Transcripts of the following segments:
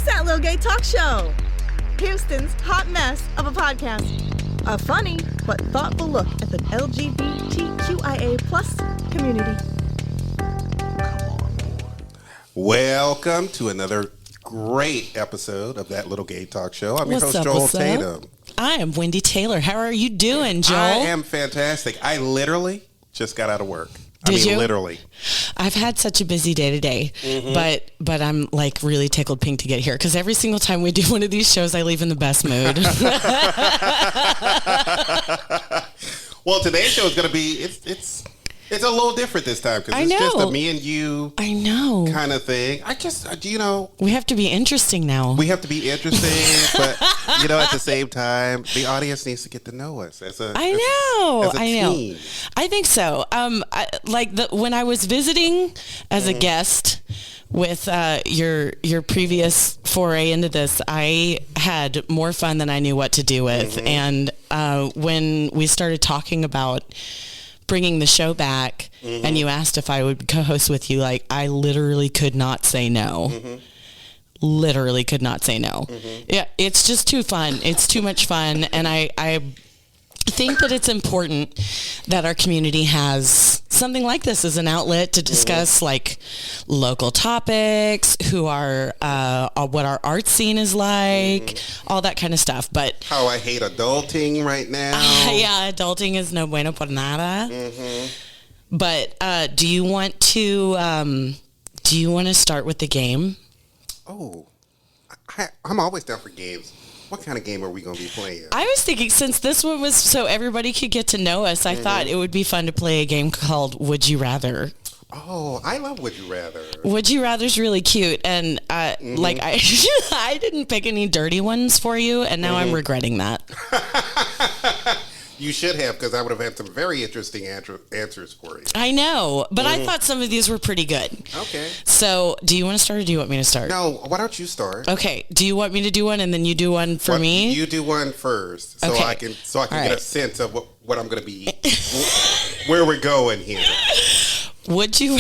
It's That Little Gay Talk Show, Houston's hot mess of a podcast. A funny but thoughtful look at the LGBTQIA plus community. Welcome to another great episode of That Little Gay Talk Show. I'm your host, Joel Tatum. I am Wendy Taylor. How are you doing, Joel? I am fantastic. I literally just got out of work. Did you? Literally. I've had such a busy day today, but I'm like really tickled pink to get here because every single time we do one of these shows, I leave in the best mood. Well, today's show is going to be, it's a little different this time because it's just a me and you kind of thing. We have to be interesting now. We have to be interesting, but, at the same time, the audience needs to get to know us as a team. I think so. When I was visiting as a guest with your previous foray into this, I had more fun than I knew what to do with. And when we started talking about bringing the show back and you asked if I would co-host with you, I literally could not say no. Literally could not say no. Yeah, it's just too fun. It's too much fun. And I think that it's important that our community has something like this as an outlet to discuss local topics, what our art scene is like, all that kind of stuff. But how I hate adulting right now. Yeah, adulting is no bueno por nada. But do you want to start with the game? Oh, I'm always down for games. What kind of game are we going to be playing? I was thinking since this one was so everybody could get to know us, I thought it would be fun to play a game called Would You Rather. Oh, I love Would You Rather. Would You Rather's really cute. And I didn't pick any dirty ones for you, and now I'm regretting that. You should have, because I would have had some very interesting answers for you. I know, but I thought some of these were pretty good. Okay. So, do you want to start or do you want me to start? No, why don't you start? Okay. Do you want me to do one and then you do one for me? You do one first, so I can get a sense of what I'm going to be, where we're going here. Would you?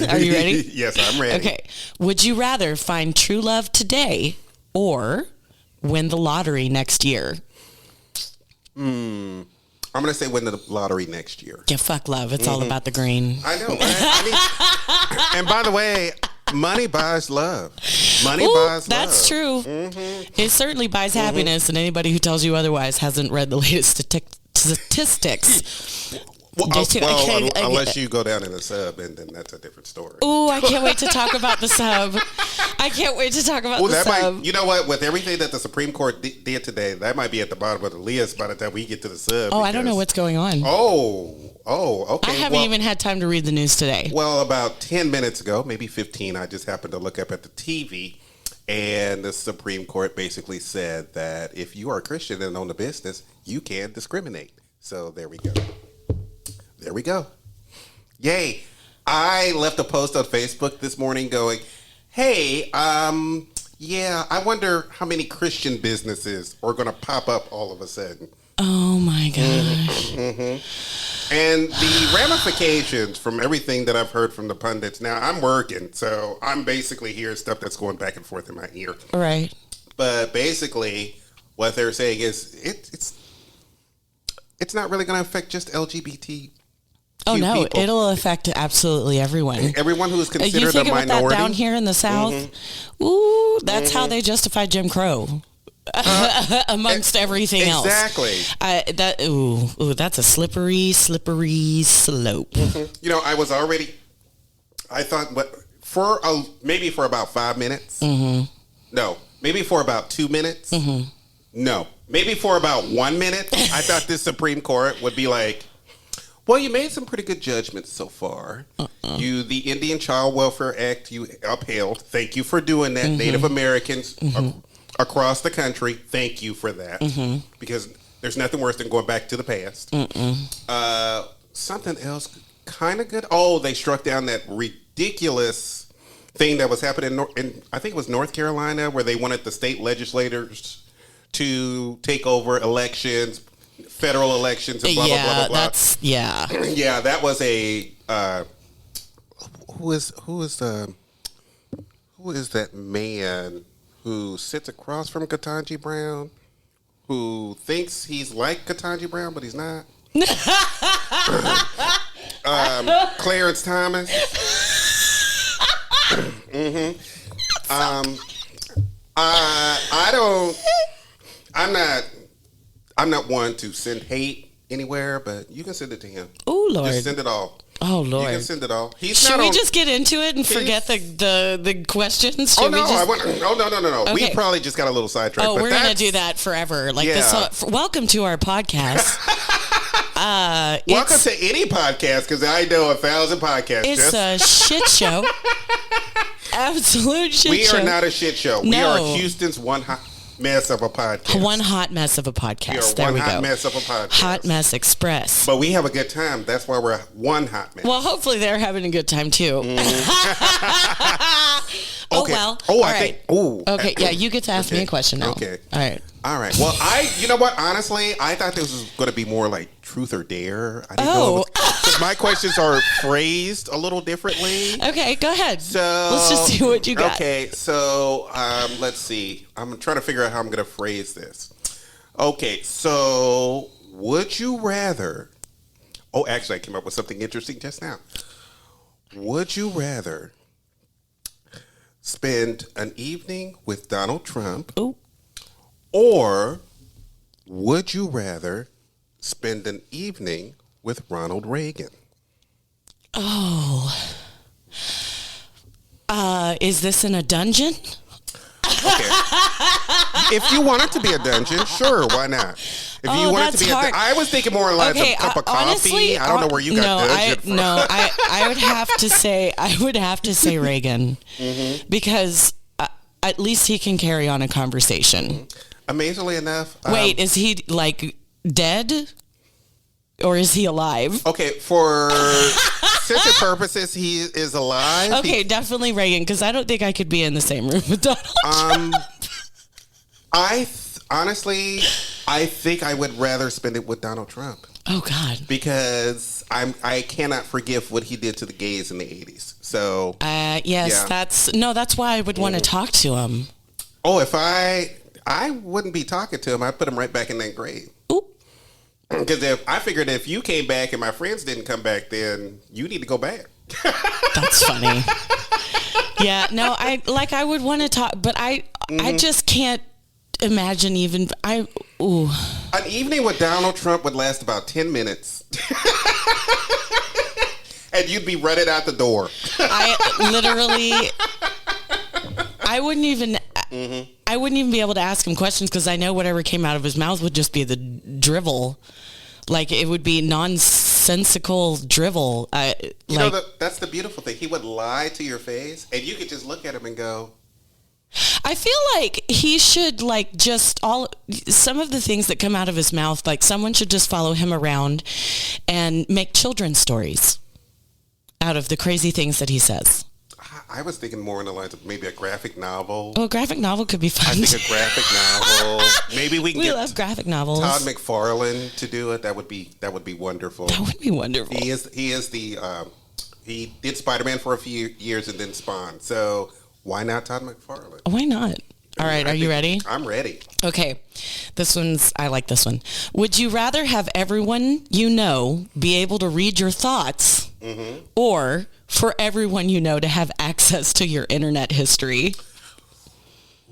Are you ready? Yes, I'm ready. Okay. Would you rather find true love today or win the lottery next year? I'm going to say win the lottery next year. Yeah, fuck love. It's all about the green. I know, right? And by the way, money buys love. Money buys love. That's true. It certainly buys happiness, and anybody who tells you otherwise hasn't read the latest statistics. Unless you go down in a sub, and then that's a different story. Oh, I can't wait to talk about the sub. I can't wait to talk about the sub. You know what? With everything that the Supreme Court did today, that might be at the bottom of the list by the time we get to the sub. I don't know what's going on. Okay. I haven't even had time to read the news today. Well, about 10 minutes ago, maybe 15, I just happened to look up at the TV, and the Supreme Court basically said that if you are a Christian and own a business, you can discriminate. So there we go. There we go. Yay. I left a post on Facebook this morning going, hey, I wonder how many Christian businesses are going to pop up all of a sudden. Oh, my gosh. And the ramifications from everything that I've heard from the pundits. Now, I'm working, so I'm basically hearing stuff that's going back and forth in my ear. Right. But basically, what they're saying is it's not really going to affect just LGBT. Oh, no, people. It'll affect absolutely everyone. Everyone who is considered a minority. You think about that down here in the South? Ooh, that's how they justified Jim Crow. Amongst everything else. Exactly. That's a slippery slope. I thought, maybe for about 5 minutes. No, maybe for about 2 minutes. No, maybe for about 1 minute. I thought this Supreme Court would be like, well, you made some pretty good judgments so far. The Indian Child Welfare Act, you upheld. Thank you for doing that. Native Americans across the country, thank you for that. Because there's nothing worse than going back to the past. Something else kind of good. Oh, they struck down that ridiculous thing that was happening in I think it was North Carolina, where they wanted the state legislators to take over elections, federal elections, and blah, blah, blah, blah, blah. Yeah, that was a who is that man who sits across from Ketanji Brown, who thinks he's like Ketanji Brown, but he's not. Clarence Thomas. I'm not one to send hate anywhere, but you can send it to him. Oh, Lord. Just send it all. Oh, Lord. You can send it all. Should we just get into it and forget the questions? Should no. No. Okay. We probably just got a little sidetracked. Oh, we're going to do that forever. Like this. Welcome to our podcast. Welcome to any podcast, because I know 1,000 podcasts. It's a shit show. Absolute shit show. We are not a shit show. No. We are Houston's one hot mess of a podcast. One hot mess of a podcast. There we go. Hot mess of a podcast. Hot Mess Express. But we have a good time. That's why we're one hot mess. Well, hopefully they're having a good time too. Oh, okay. well. Okay, yeah, you get to ask me a question now. Okay. All right. Well, you know what? Honestly, I thought this was going to be more like truth or dare. I didn't know. Because my questions are phrased a little differently. Okay, go ahead. So let's just see what you got. Okay, so let's see. I'm trying to figure out how I'm going to phrase this. Okay, so would you rather... Oh, actually, I came up with something interesting just now. Would you rather spend an evening with Donald Trump... Ooh. Or would you rather spend an evening with Ronald Reagan? Oh. Is this in a dungeon? Okay. If you want it to be a dungeon, sure, why not? If you want it to be I was thinking more like a cup of coffee. Honestly, I don't know where you got dungeon from. I would have to say Reagan. Mm-hmm. Because at least he can carry on a conversation. Mm-hmm. Amazingly enough. Wait, is he like dead? Or is he alive? Okay, for sensitive purposes, he is alive. Okay, definitely Reagan, because I don't think I could be in the same room with Donald Trump. Honestly, I think I would rather spend it with Donald Trump. Oh, God. Because I cannot forgive what he did to the gays in the 80s. So yes, yeah. That's why I would want to talk to him. Oh, if I wouldn't be talking to him, I'd put him right back in that grave. Ooh. Because I figured if you came back and my friends didn't come back, then you need to go back. That's funny. Yeah, no, I would want to talk, but I just can't imagine even An evening with Donald Trump would last about 10 minutes. And you'd be running out the door. I wouldn't even be able to ask him questions, because I know whatever came out of his mouth would just be the drivel. Like, it would be nonsensical drivel. That's the beautiful thing. He would lie to your face, and you could just look at him and go... I feel like he should, some of the things that come out of his mouth, like, someone should just follow him around and make children's stories out of the crazy things that he says. I was thinking more in the lines of maybe a graphic novel. Oh, a graphic novel could be fun. I think a graphic novel. Maybe we love graphic novels. Todd McFarlane to do it. That would be wonderful. That would be wonderful. He did Spider-Man for a few years and then Spawn. So why not Todd McFarlane? Why not? All right, are you ready? I'm ready. Okay. I like this one. Would you rather have everyone you know be able to read your thoughts, or for everyone you know to have access to your internet history?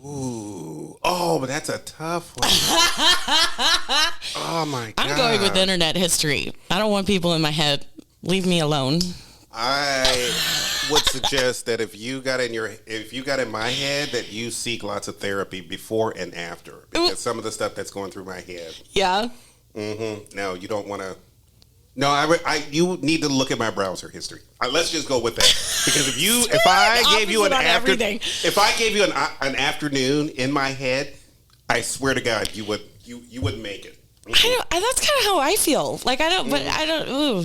Ooh. Oh, but that's a tough one. Oh, my God. I'm going with internet history. I don't want people in my head. Leave me alone. I would suggest that if you got in my head, that you seek lots of therapy before and after, because some of the stuff that's going through my head. Yeah. No, you don't want to. No, you need to look at my browser history. Let's just go with that, because if I gave you an afternoon in my head, I swear to God, you wouldn't make it. That's kind of how I feel. Like, I don't, but I don't. Ooh.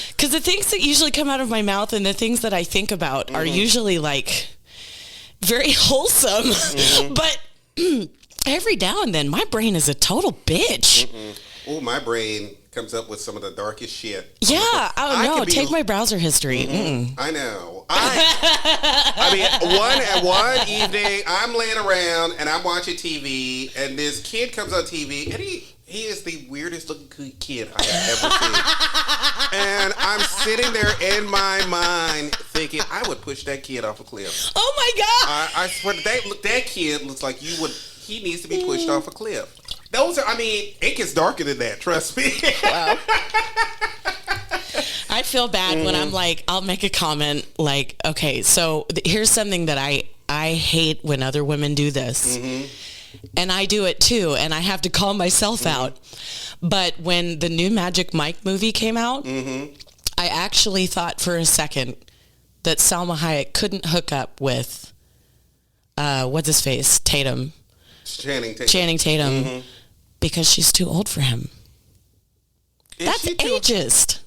Because the things that usually come out of my mouth and the things that I think about are usually, like, very wholesome. But Every now and then, my brain is a total bitch. Oh, my brain comes up with some of the darkest shit. Yeah, oh no, take my browser history. I know. I mean, one evening, I'm laying around and I'm watching TV, and this kid comes on TV, and he is the weirdest looking kid I have ever seen. And I'm sitting there in my mind thinking, I would push that kid off a cliff. Oh my God. I swear, that kid looks like he needs to be pushed off a cliff. It gets darker than that, trust me. Wow. I feel bad when I'm like, I'll make a comment like, okay, so here's something that I hate when other women do this. And I do it too, and I have to call myself out. But when the new Magic Mike movie came out, I actually thought for a second that Salma Hayek couldn't hook up with, what's his face, Tatum. Channing Tatum. Because she's too old for him. That's ageist.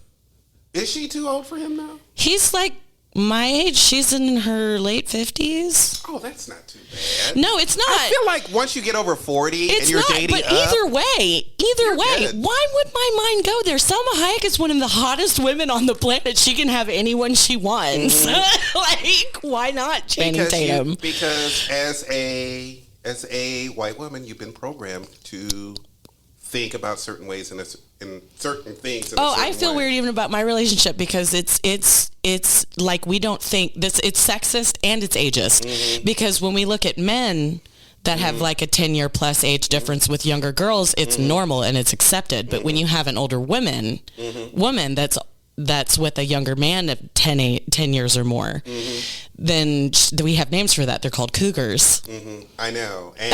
Is she too old for him now? He's like my age. She's in her late 50s. Oh, that's not too bad. No, it's not. I feel like once you get over 40 and you're dating but either way, why would my mind go there? Salma Hayek is one of the hottest women on the planet. She can have anyone she wants. Like, why not Channing Tatum? Because as a white woman, you've been programmed to think about certain ways in certain things. I feel weird even about my relationship because it's like we don't think this. It's sexist and it's ageist because when we look at men that have like a 10-year plus age difference with younger girls, it's normal and it's accepted. But when you have an older woman that's with a younger man of 10 years or more, then we have names for that. They're called cougars. I know. And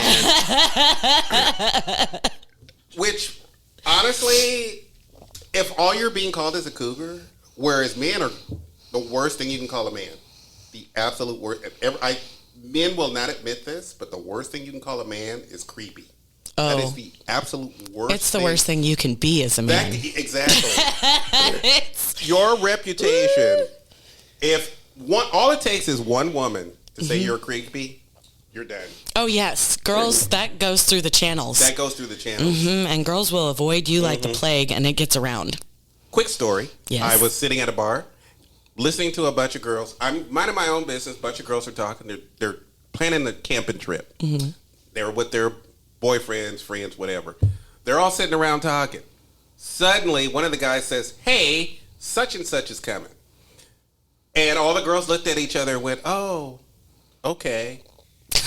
which, honestly, if all you're being called is a cougar, whereas men are the worst thing you can call a man, the absolute worst. Men will not admit this, but the worst thing you can call a man is creepy. Oh. That is the absolute worst. It's the worst thing you can be as a man. Exactly. Your reputation. All it takes is one woman to say you're creepy, you're done. Oh yes, girls. That goes through the channels. And girls will avoid you like the plague, and it gets around. Quick story. Yes. I was sitting at a bar, listening to a bunch of girls. I'm minding my own business. A bunch of girls are talking. They're planning a camping trip. They're with their boyfriends, friends, whatever. They're all sitting around talking. Suddenly, one of the guys says, "Hey, such and such is coming." And all the girls looked at each other and went, "Oh, okay."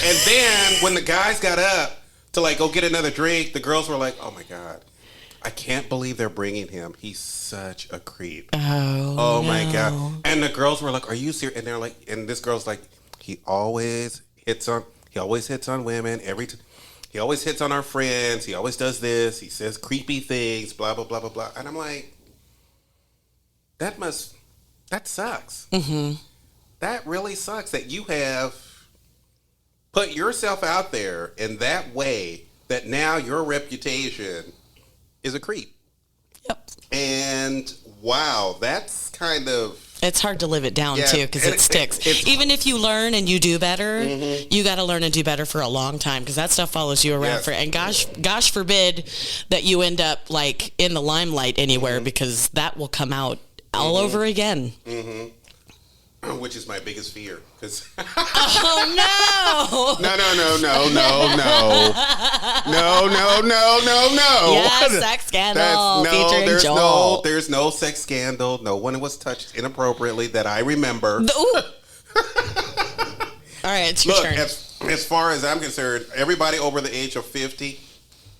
And then when the guys got up to like go get another drink, the girls were like, "Oh my God, I can't believe they're bringing him. He's such a creep." Oh my God. And the girls were like, "Are you serious?" And they're like, and this girl's like, he always hits on women he always hits on our friends. He always does this. He says creepy things, blah, blah, blah, blah, blah. And I'm like, that sucks. That really sucks that you have put yourself out there in that way that now your reputation is a creep. Yep. And wow, that's kind of... It's hard to live it down too because it sticks. Even if you learn and you do better, you got to learn and do better for a long time because that stuff follows you around and gosh forbid that you end up like in the limelight anywhere because that will come out all over again. Which is my biggest fear. Oh no! No. Yeah, sex scandal featuring Joel. There's no sex scandal. No one was touched inappropriately that I remember. All right, it's your turn. As far as I'm concerned, everybody over the age of 50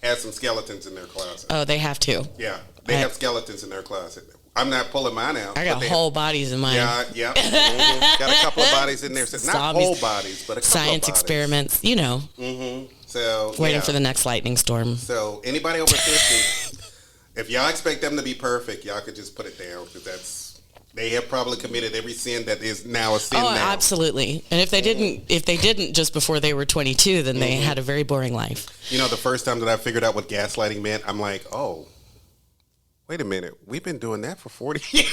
has some skeletons in their closet. Oh, they have to. Yeah, they have skeletons in their closet. I'm not pulling mine out. I got whole bodies in mine. Yeah. Got a couple of bodies in there. Not whole bodies, but a couple science of bodies. Experiments, you know. So waiting for the next lightning storm. So anybody over 50, if y'all expect them to be perfect, y'all could just put it down because they have probably committed every sin that is now a sin now. Absolutely. And if they didn't just before they were 22, then they had a very boring life. You know, the first time that I figured out what gaslighting meant, I'm like, oh, wait a minute. We've been doing that for 40 years.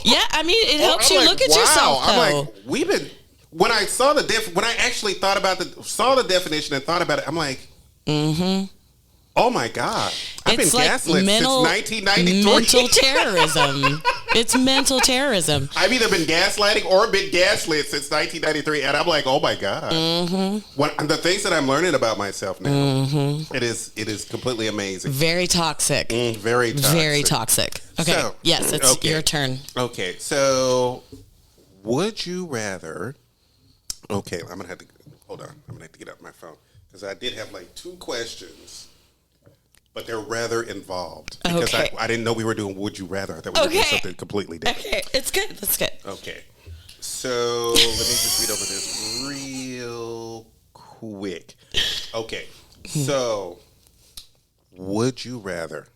Yeah, I mean, it helps you look at yourself, though. I'm like, when I saw when I actually thought about saw the definition and thought about it, I'm like, oh my God. I've been gaslit since 1993. Mental terrorism. It's mental terrorism. I've either been gaslighting or been gaslit since 1993, and I'm like, oh my God. The things that I'm learning about myself now, it is completely amazing. Very toxic. Very toxic. Very toxic. Okay. So, yes, it's your turn. Okay. So, would you rather? Okay, I'm gonna have to hold on. I'm gonna have to get out my phone because I did have like 2 questions. But they're rather involved because I didn't know we were doing Would You Rather. I thought we were doing something completely different. Okay, it's good. That's good. Okay. So let me just read over this real quick. Okay. So would you rather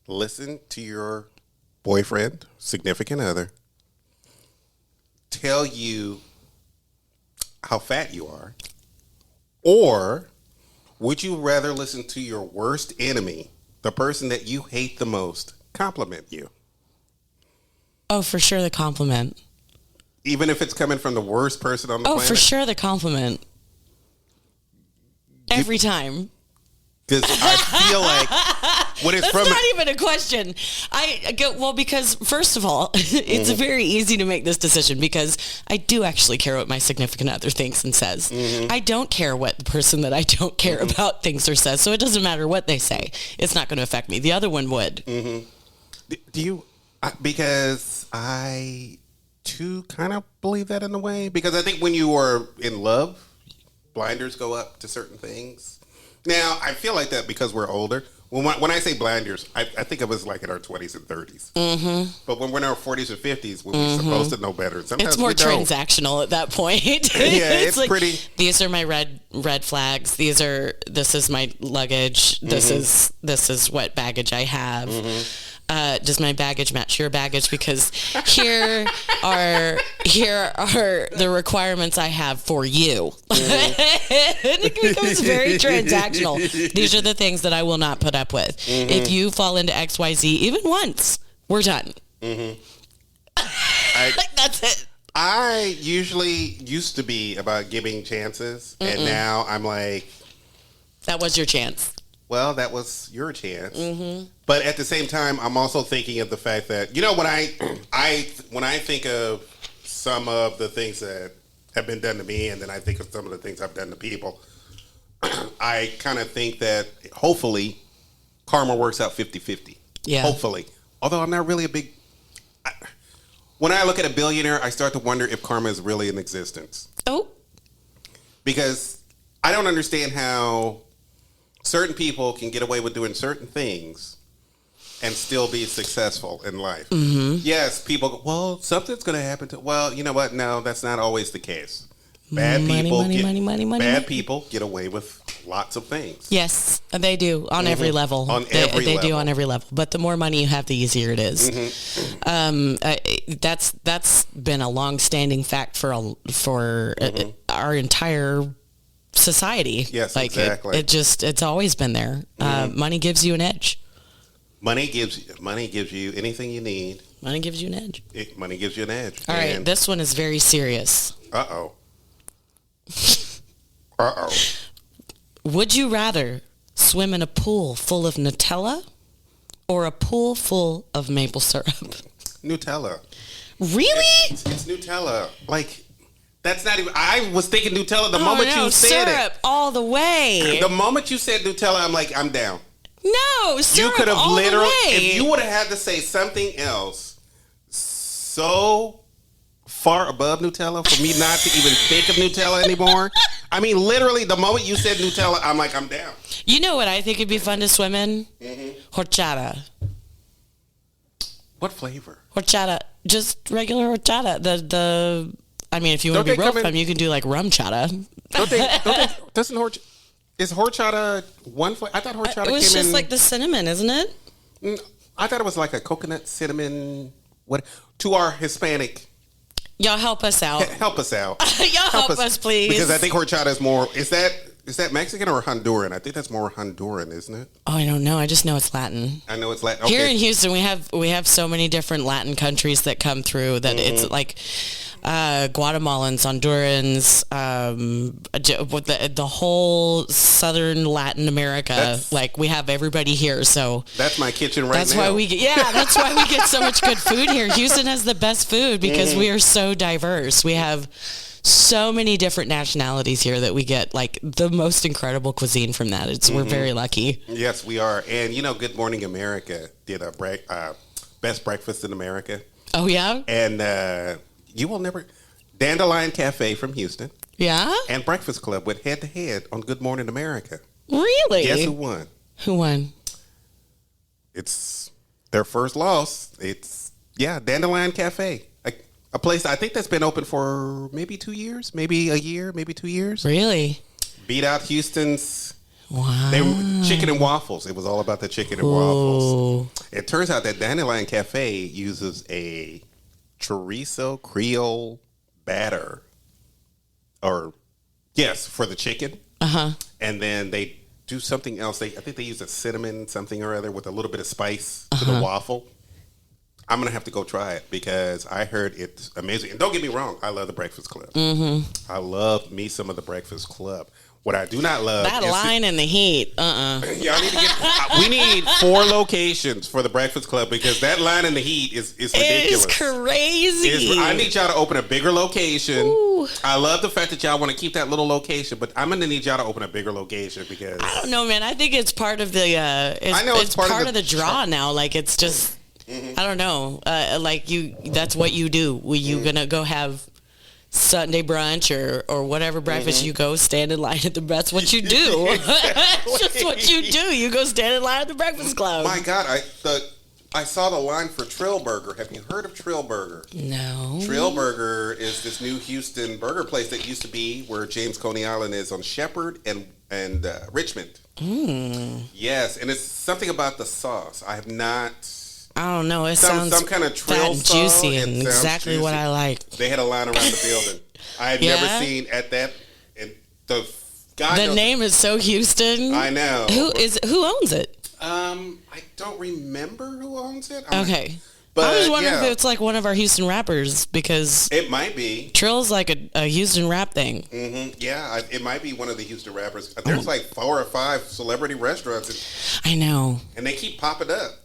listen to your boyfriend, significant other, tell you how fat you are, or would you rather listen to your worst enemy, the person that you hate the most, compliment you? Oh, for sure the compliment. Even if it's coming from the worst person on the planet? Oh, for sure the compliment. Every time. Because I feel like when it's That's not even a question. Because first of all, it's very easy to make this decision because I do actually care what my significant other thinks and says. I don't care what the person that I don't care about thinks or says, so it doesn't matter what they say. It's not going to affect me. The other one would. Do you? Because I too kind of believe that in a way. Because I think when you are in love, blinders go up to certain things. Now, I feel like that because we're older. When I say blinders, I think of us like in our 20s and 30s. But when we're in our 40s or 50s, when we're supposed to know better, sometimes it's more transactional at that point. It's like, pretty. These are my red flags. This is my luggage. This is what baggage I have. Does my baggage match your baggage? Because here are the requirements I have for you. It becomes very transactional. These are the things that I will not put up with. If you fall into XYZ even once, we're done. That's it. I usually used to be about giving chances, and now I'm like, that was your chance. Well, that was your chance. But at the same time, I'm also thinking of the fact that, when I think of some of the things that have been done to me, and then I think of some of the things I've done to people, I kind of think that hopefully karma works out 50-50. Yeah. Hopefully. Although I'm not really when I look at a billionaire, I start to wonder if karma is really in existence. Oh. Because I don't understand how certain people can get away with doing certain things and still be successful in life. Yes, people go, well, something's going to happen to... Well, you know what? No, that's not always the case. Bad people get away with lots of things. Yes, they do on every level. They do on every level. But the more money you have, the easier it is. That's been a long-standing fact for our entire society. Yes, exactly. It's always been there. Money gives you an edge. Money gives you anything you need. Money gives you an edge. Money gives you an edge. All right, this one is very serious. Uh-oh. Would you rather swim in a pool full of Nutella or a pool full of maple syrup? Nutella. Really? It's Nutella. Like, that's not even... I was thinking Nutella the moment you said syrup it. All the way. The moment you said Nutella, I'm like, I'm down. No, syrup you could have all literally... the way. If you would have had to say something else so far above Nutella for me not to even think of Nutella anymore. I mean, literally, the moment you said Nutella, I'm like, I'm down. You know what I think would be fun to swim in? Horchata. What flavor? Horchata. Just regular horchata. I mean, if you want to be real fun, you can do like rum chata. Is horchata one flavor? I thought horchata it was just like the cinnamon, isn't it? I thought it was like a coconut cinnamon. What? To our Hispanic... Y'all help us out. Help us out. Y'all help us, please. Because I think horchata is more... Is that Is that Mexican or Honduran? I think that's more Honduran, isn't it? Oh, I don't know. I just know it's Latin. I know it's Latin. Okay. Here in Houston, we have so many different Latin countries that come through that it's like Guatemalans, Hondurans, with the whole southern Latin America. Like we have everybody here, so that's my kitchen right that's now. That's why we get so much good food here. Houston has the best food because we are so diverse. We have so many different nationalities here that we get like the most incredible cuisine from that. We're very lucky. Yes, we are. And Good Morning America did a best breakfast in America. Oh yeah, and you will never. Dandelion Cafe from Houston. Yeah, and Breakfast Club went head to head on Good Morning America. Really? Guess who won? Who won? It's their first loss. It's Dandelion Cafe. A place I think that's been open for maybe 2 years, maybe a year, maybe 2 years. Really? Beat out Houston's. Wow. They were chicken and waffles. It was all about the chicken and waffles. It turns out that Dandelion Cafe uses a chorizo Creole batter, for the chicken. And then they do something else. I think they use a cinnamon something or other with a little bit of spice to the waffle. I'm going to have to go try it because I heard it's amazing. And don't get me wrong, I love the Breakfast Club. I love me some of the Breakfast Club. What I do not love that line in the heat. Y'all need to we need 4 locations for the Breakfast Club because that line in the heat is ridiculous. It's crazy. I need y'all to open a bigger location. Ooh. I love the fact that y'all want to keep that little location, but I'm going to need y'all to open a bigger location because I don't know, man. I think it's part of the. It's part of the draw now. Like it's just. I don't know. That's what you do. You gonna go have Sunday brunch or whatever breakfast you go stand in line at the. That's what you do. That's just what you do. You go stand in line at the Breakfast Club. My God, I saw the line for Trill Burger. Have you heard of Trill Burger? No. Trill Burger is this new Houston burger place that used to be where James Coney Island is on Shepherd and Richmond. Yes, and it's something about the sauce. I have not. I don't know. It sounds some kind of trill fat and juicy sauce. and exactly what I like. They had a line around the building. I had never seen at that. And the name is so Houston. I know. Who owns it? I don't remember who owns it. Okay. But I was wondering if it's like one of our Houston rappers because it might be. Trill's like a Houston rap thing. Yeah, it might be one of the Houston rappers. There's like 4 or 5 celebrity restaurants. I know. And they keep popping up.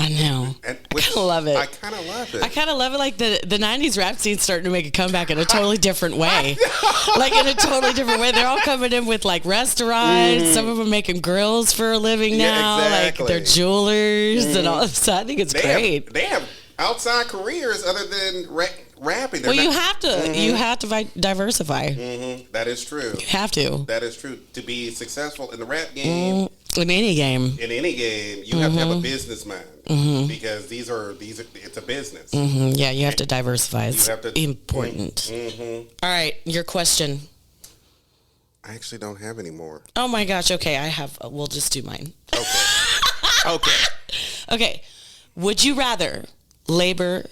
I know. I kind of love it. I kind of love it. I kind of love it. Like the 90s rap scene's starting to make a comeback in a totally different way. Like in a totally different way. They're all coming in with like restaurants. Some of them making grills for a living now. Exactly. Like they're jewelers and all of that. I think it's great. They have outside careers other than rapping. Well, you have to. You have to diversify. That is true. You have to. That is true. To be successful in the rap game. In any game. In any game, you have to have a business mind because these are it's a business. Yeah, you have to diversify. It's important. All right, your question. I actually don't have any more. Oh my gosh. Okay, I have. We'll just do mine. Okay. Okay. Would you rather labor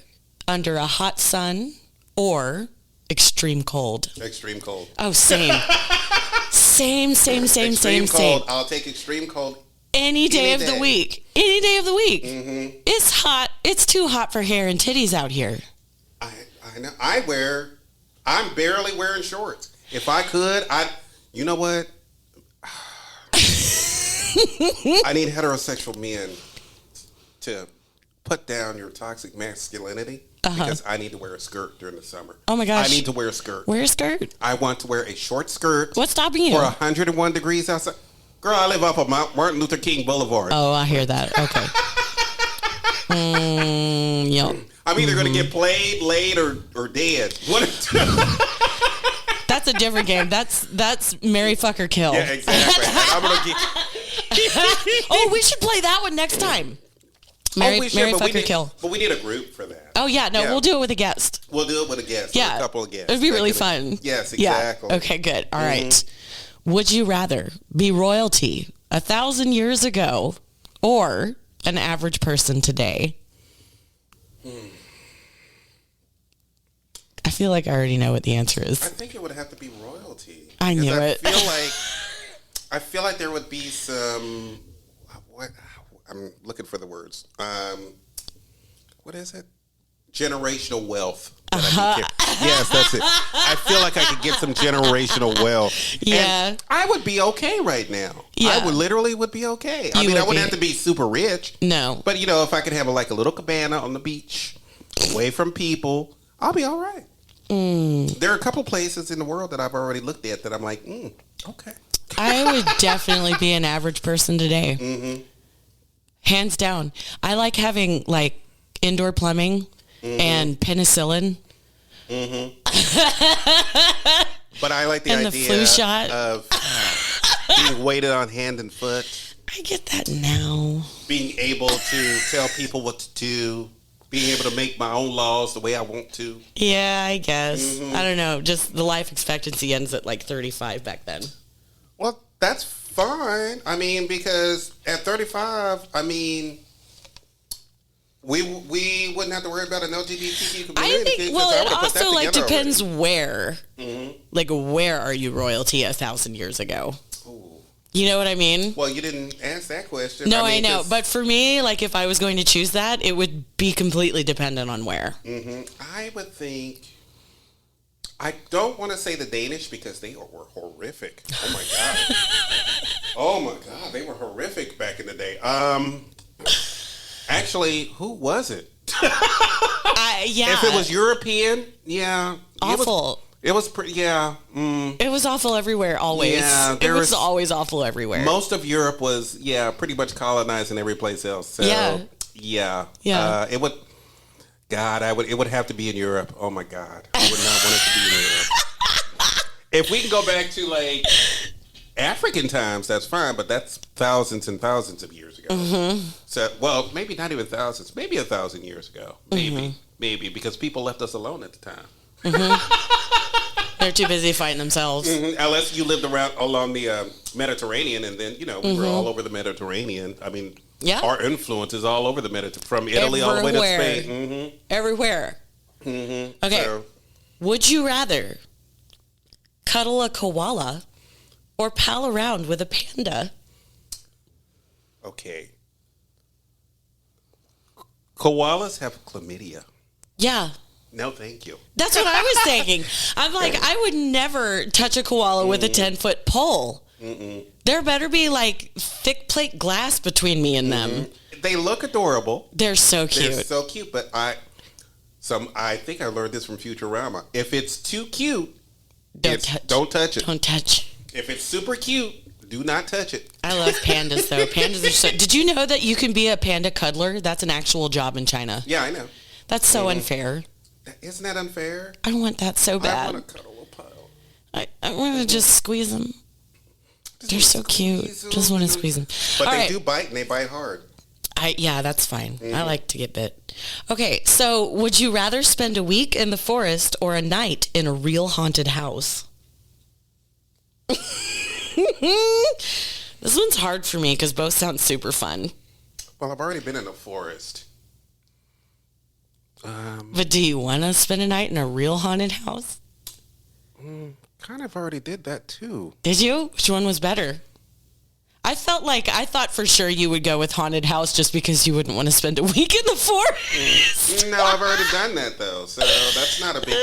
under a hot sun or extreme cold? Extreme cold. Oh, same. Same. Extreme cold. I'll take extreme cold. Any day of the week. Any day of the week. It's hot. It's too hot for hair and titties out here. I know. I'm barely wearing shorts. If I could, you know what? I need heterosexual men to put down your toxic masculinity because I need to wear a skirt during the summer. Oh my gosh. I need to wear a skirt. Wear a skirt? I want to wear a short skirt. What's stopping you? For 101 degrees outside. Girl, I live off of Martin Luther King Boulevard. Oh, I hear that. Okay. Yep. I'm either going to get played, laid, or dead. That's a different game. That's marry, fuck, or kill. Yeah, exactly. I'm gonna get... Oh, we should play that one next time. Marry, fuck, or kill. But we need a group for that. Oh, yeah. No, we'll do it with a guest. We'll do it with a guest. Yeah. A couple of guests. It'd be really fun. Yes, exactly. Yeah. Okay, good. All right. Would you rather be royalty 1,000 years ago or an average person today? I feel like I already know what the answer is. I think it would have to be royalty. I knew it. I feel like I feel like there would be some. What? I'm looking for the words. What is it? Generational wealth. Yes, that's it. I feel like I could get some generational wealth. Yeah. And I would be okay right now. Yeah. I would be okay. I wouldn't have to be super rich. No. But, if I could have a little cabana on the beach, away from people, I'll be all right. There are a couple places in the world that I've already looked at that I'm like, okay. I would definitely be an average person today. Mm-hmm. Hands down. I like having indoor plumbing and penicillin. Mm-hmm. But I like the and idea the flu shot of being weighted on hand and foot. I get that now. Being able to tell people what to do. Being able to make my own laws the way I want to. Yeah, I guess. I don't know. Just the life expectancy ends at 35 back then. Well, that's fine. Because at 35, we wouldn't have to worry about an LGBTQ community. I think, it also depends where. Mm-hmm. Where are you royalty 1,000 years ago? Ooh. You know what I mean? Well, you didn't ask that question. No, I know. But for me, if I was going to choose that, it would be completely dependent on where. Mm-hmm. I would think... I don't want to say the Danish because they were horrific. Oh, my God. Oh, my God. They were horrific back in the day. Actually, who was it? Yeah. If it was European, yeah. Awful. It was pretty, yeah. It was awful everywhere, always. Yeah, it was always awful everywhere. Most of Europe was, pretty much colonizing every place else. So, yeah. It would, God, it would have to be in Europe. Oh, my God. I would not want it to be in Europe. If we can go back to, African times, that's fine, but that's thousands and thousands of years ago. Mm-hmm. So, well, maybe not even thousands, maybe 1,000 years ago. Maybe, because people left us alone at the time. Mm-hmm. They're too busy fighting themselves. Mm-hmm. Unless you lived along the Mediterranean, and then, we were all over the Mediterranean. Our influence is all over the Mediterranean, from Italy all the way to Spain. Mm-hmm. Everywhere. Mm-hmm. Okay. Would you rather cuddle a koala or pal around with a panda? Okay. Koalas have chlamydia. Yeah. No, thank you. That's what I was thinking. I'm I would never touch a koala with a 10-foot pole. Mm-mm. There better be thick plate glass between me and them. They look adorable. They're so cute. But I think I learned this from Futurama. If it's too cute, don't touch it. Don't touch. If it's super cute, do not touch it. I love pandas, though. Pandas are so... Did you know that you can be a panda cuddler? That's an actual job in China. Yeah, I know. That's so unfair. Isn't that unfair? I want that so bad. I want to cuddle a pile. I want to just squeeze them. They're so cute. Just want to squeeze them. But they do bite, and they bite hard. Yeah, that's fine. I like to get bit. Okay, so would you rather spend a week in the forest or a night in a real haunted house? This one's hard for me because both sound super fun. Well, I've already been in the forest. But do you want to spend a night in a real haunted house? Kind of already did that too. Did you? Which one was better? I thought for sure you would go with haunted house just because you wouldn't want to spend a week in the forest. No, I've already done that though. So that's not a big...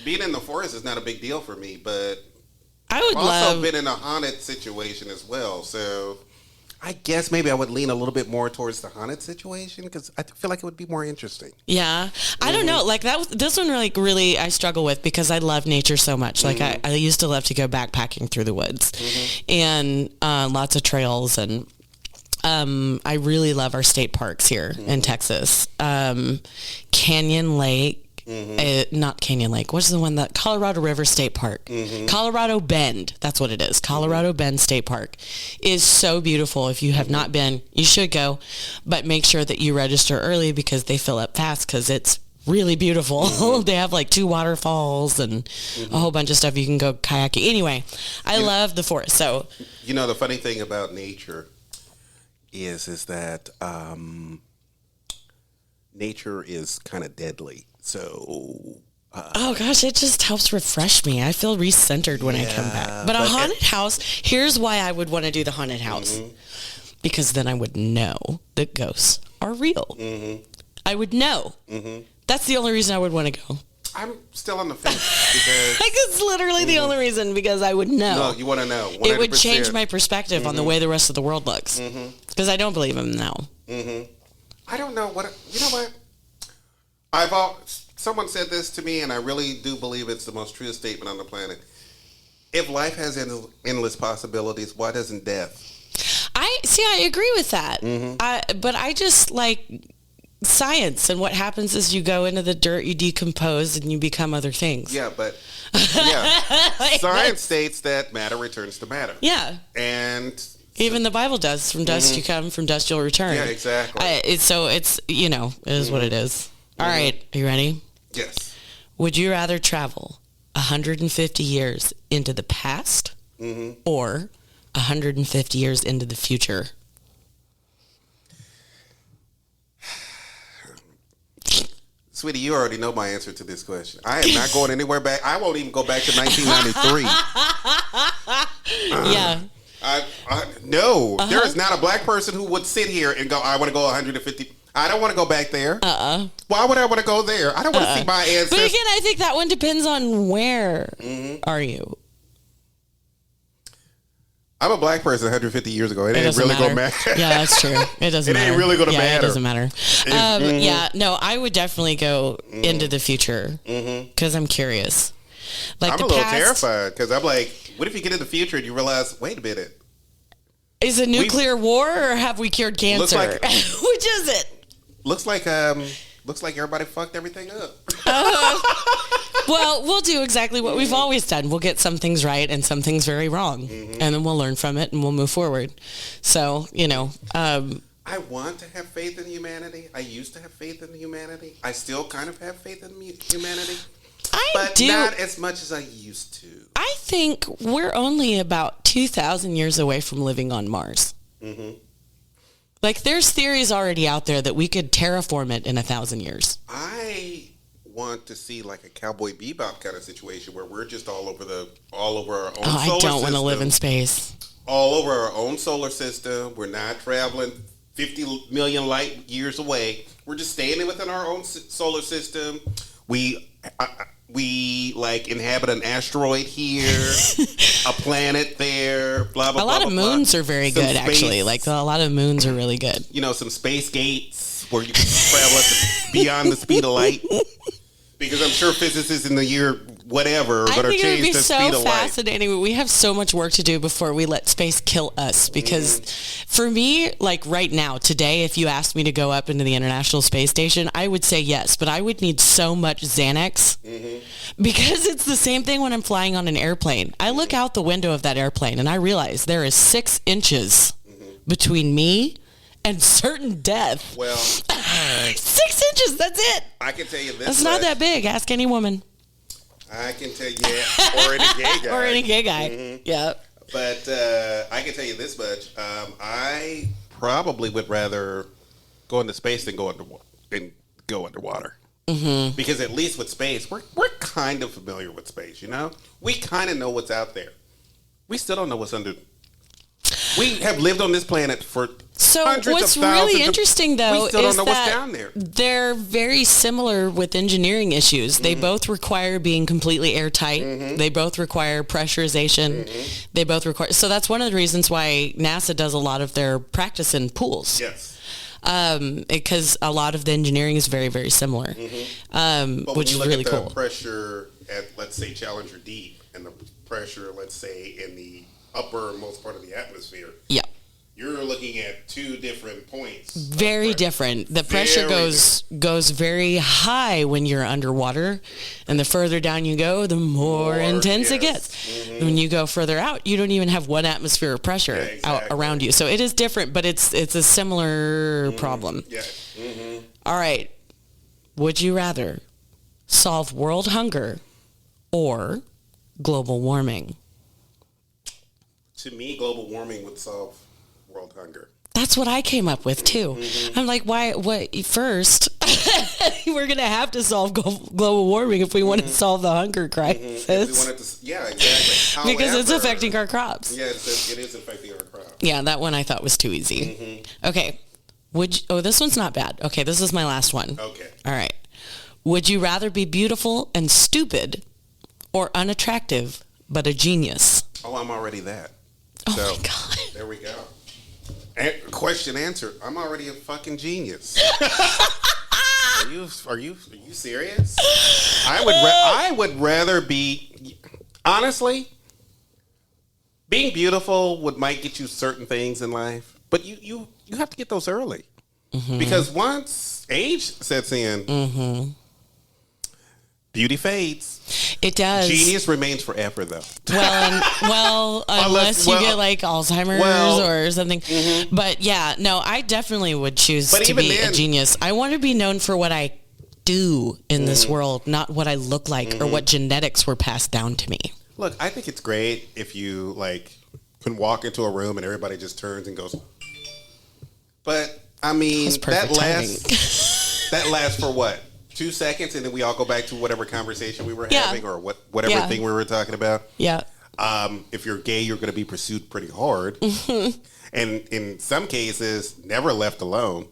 Being in the forest is not a big deal for me, but... I've also been in a haunted situation as well, so I guess maybe I would lean a little bit more towards the haunted situation because I feel like it would be more interesting. Yeah, I don't know. This one really I struggle with because I love nature so much. I used to love to go backpacking through the woods and lots of trails, and I really love our state parks here in Texas. Canyon Lake. Not Canyon Lake. What's the one that Colorado River State Park? Colorado Bend. That's what it is. Colorado Bend State Park is so beautiful. If you have not been, you should go, but make sure that you register early because they fill up fast because it's really beautiful. They have 2 waterfalls and a whole bunch of stuff. You can go kayaking. Anyway, I love the forest. So, the funny thing about nature is that nature is kind of deadly. So Oh gosh, it just helps refresh me. I feel recentered when I come back. But a haunted house, here's why I would want to do the haunted house. Because then I would know that ghosts are real. I would know. That's the only reason I would want to go. I'm still on the fence because It's literally the only reason, because I would know. no, you want to know. 100%. It would change my perspective on the way the rest of the world looks. Because I don't believe him now. I don't know what. You know what? Someone said this to me, and I really do believe it's the most truest statement on the planet. If life has endless possibilities, why doesn't death? I agree with that. But I just like science, and what happens is you go into the dirt, you decompose, and you become other things. Yeah, but science states that matter returns to matter. Yeah. And even the Bible does. From dust you come, from dust you'll return. yeah, exactly. It is what it is. All right, are you ready? Yes. Would you rather travel 150 years into the past or 150 years into the future? Sweetie, you already know my answer to this question. I am not going anywhere back. I won't even go back to 1993. Yeah. No, there is not a black person who would sit here and go, I want to go 150. I don't want to go back there. Why would I want to go there? I don't want to see my ancestors. But again, I think that one depends on where are you. I'm a black person 150 years ago. It ain't really going to matter. Yeah, that's true. It doesn't matter. It ain't really going to matter. It doesn't matter. Yeah, no, I would definitely go into the future because I'm curious. Like I'm a little terrified because I'm like, what if you get in the future and you realize, wait a minute. Is it nuclear war or have we cured cancer? Like, which is it? Looks like everybody fucked everything up. Well, we'll do exactly what we've always done. We'll get some things right and some things very wrong, and then we'll learn from it and we'll move forward. So, I want to have faith in humanity. I used to have faith in humanity. I still kind of have faith in humanity. But not as much as I used to. I think we're only about 2,000 years away from living on Mars. Like, there's theories already out there that we could terraform it in 1,000 years. I want to see like a Cowboy Bebop kind of situation where we're just all over our own solar system. I don't want to live in space. All over our own solar system. We're not traveling 50 million light years away. We're just staying within our own solar system. We like inhabit an asteroid here, a planet there, blah, blah, blah. A lot of moons are very good, space, actually. Like, a lot of moons are really good. Some space gates where you can travel beyond the speed of light. Because I'm sure physicists in the year whatever are going to change the speed of light. I think it would be so fascinating. We have so much work to do before we let space kill us. Because for me, like right now, today, if you asked me to go up into the International Space Station, I would say yes. But I would need so much Xanax. Because it's the same thing when I'm flying on an airplane. I look out the window of that airplane and I realize there is 6 inches between me and certain death. Well, 6 inches, that's it. I can tell you this. That's not that big. Ask any woman. I can tell you, or any gay guy. Or any gay guy. Yeah. But I can tell you this much. I probably would rather go into space than go underwater. Because at least with space, we're kind of familiar with space, We kind of know what's out there. We still don't know what's under. We have lived on this planet for hundreds what's of thousands really interesting, though, we still don't is know what's that down there. They're very similar with engineering issues. They both require being completely airtight. They both require pressurization. They both require... So that's one of the reasons why NASA does a lot of their practice in pools. Yes. Because a lot of the engineering is very, very similar, which is really cool. The pressure at, let's say, Challenger Deep, and the pressure, let's say, in the uppermost part of the atmosphere. Yeah. You're looking at 2 different points. Very different. The pressure goes very high when you're underwater, and the further down you go, the more intense it gets. When you go further out, you don't even have 1 atmosphere of pressure out around you. So it is different, but it's a similar problem. Yeah. All right. Would you rather solve world hunger or global warming? To me, global warming would solve world hunger. That's what I came up with too. I'm like, why? What? First, we're gonna have to solve global warming if we want to solve the hunger crisis. If we wanted to, yeah, exactly. Because it's affecting our crops. Yeah, it is affecting our crops. Yeah, that one I thought was too easy. Okay, this one's not bad. Okay, this is my last one. Okay. All right. Would you rather be beautiful and stupid, or unattractive but a genius? Oh, I'm already that. Oh my God. There we go. Question answered. I'm already a fucking genius. Are you serious? I would rather be, honestly, being beautiful might get you certain things in life, but you have to get those early. Because once age sets in, beauty fades. It does. Genius remains forever, though. Well, unless you get like Alzheimer's or something. But yeah, no, I definitely would choose to be a genius. I want to be known for what I do in this world, not what I look like or what genetics were passed down to me. Look, I think it's great if you like can walk into a room and everybody just turns and goes. But I mean, that lasts for what? 2 seconds, and then we all go back to whatever conversation we were having or whatever thing we were talking about. Yeah. If you're gay, you're going to be pursued pretty hard. And in some cases, never left alone.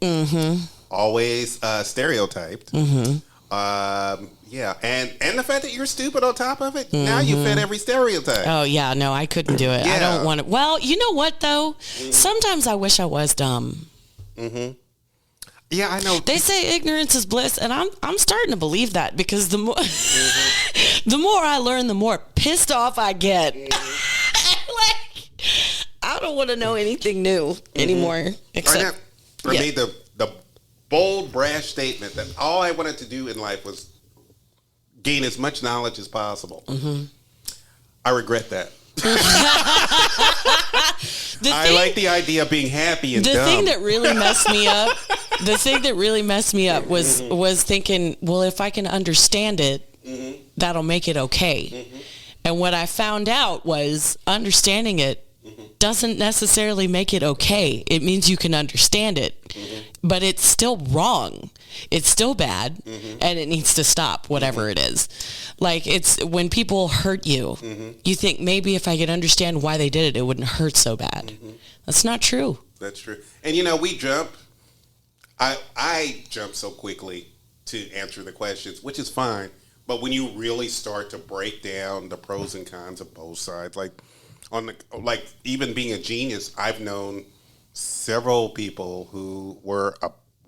Always stereotyped. Yeah. And the fact that you're stupid on top of it, now you fit every stereotype. Oh, yeah. No, I couldn't do it. I don't want to. Well, you know what, though? Sometimes I wish I was dumb. Yeah, I know. They say ignorance is bliss, and I'm starting to believe that because the more the more I learn, the more pissed off I get. Like, I don't want to know anything new anymore. Except I made the bold, brash statement that all I wanted to do in life was gain as much knowledge as possible. I regret that. I like the idea of being happy and dumb. The thing that really messed me up was thinking, well, if I can understand it, that'll make it okay. And what I found out was understanding it doesn't necessarily make it okay. It means you can understand it, but it's still wrong. It's still bad, and it needs to stop, whatever it is. Like, it's when people hurt you, you think maybe if I could understand why they did it, it wouldn't hurt so bad. That's not true. That's true. And, you know, we jump. I jump so quickly to answer the questions, which is fine. But when you really start to break down the pros and cons of both sides, like even being a genius, I've known several people who were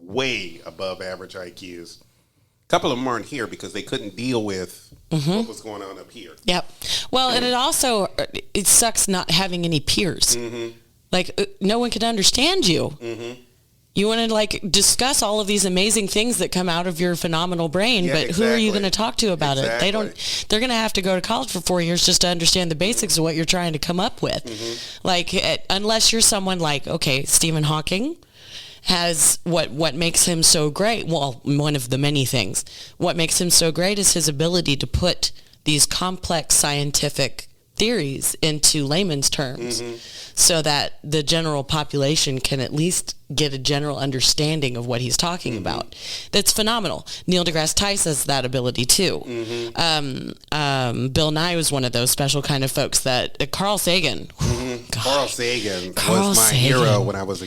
way above average IQs. A couple of them aren't here because they couldn't deal with what was going on up here. Yep. Well, and it sucks not having any peers. Like, no one can understand you. You want to like discuss all of these amazing things that come out of your phenomenal brain, but who are you going to talk to about it? They're going to have to go to college for 4 years just to understand the basics of what you're trying to come up with. Like, unless you're someone like, okay, Stephen Hawking has what makes him so great. Well, one of the many things. What makes him so great is his ability to put these complex scientific theories into layman's terms so that the general population can at least get a general understanding of what he's talking about. That's phenomenal. Neil deGrasse Tyson has that ability too. Bill Nye was one of those special kind of folks that Carl Sagan. Carl Sagan was my hero when I was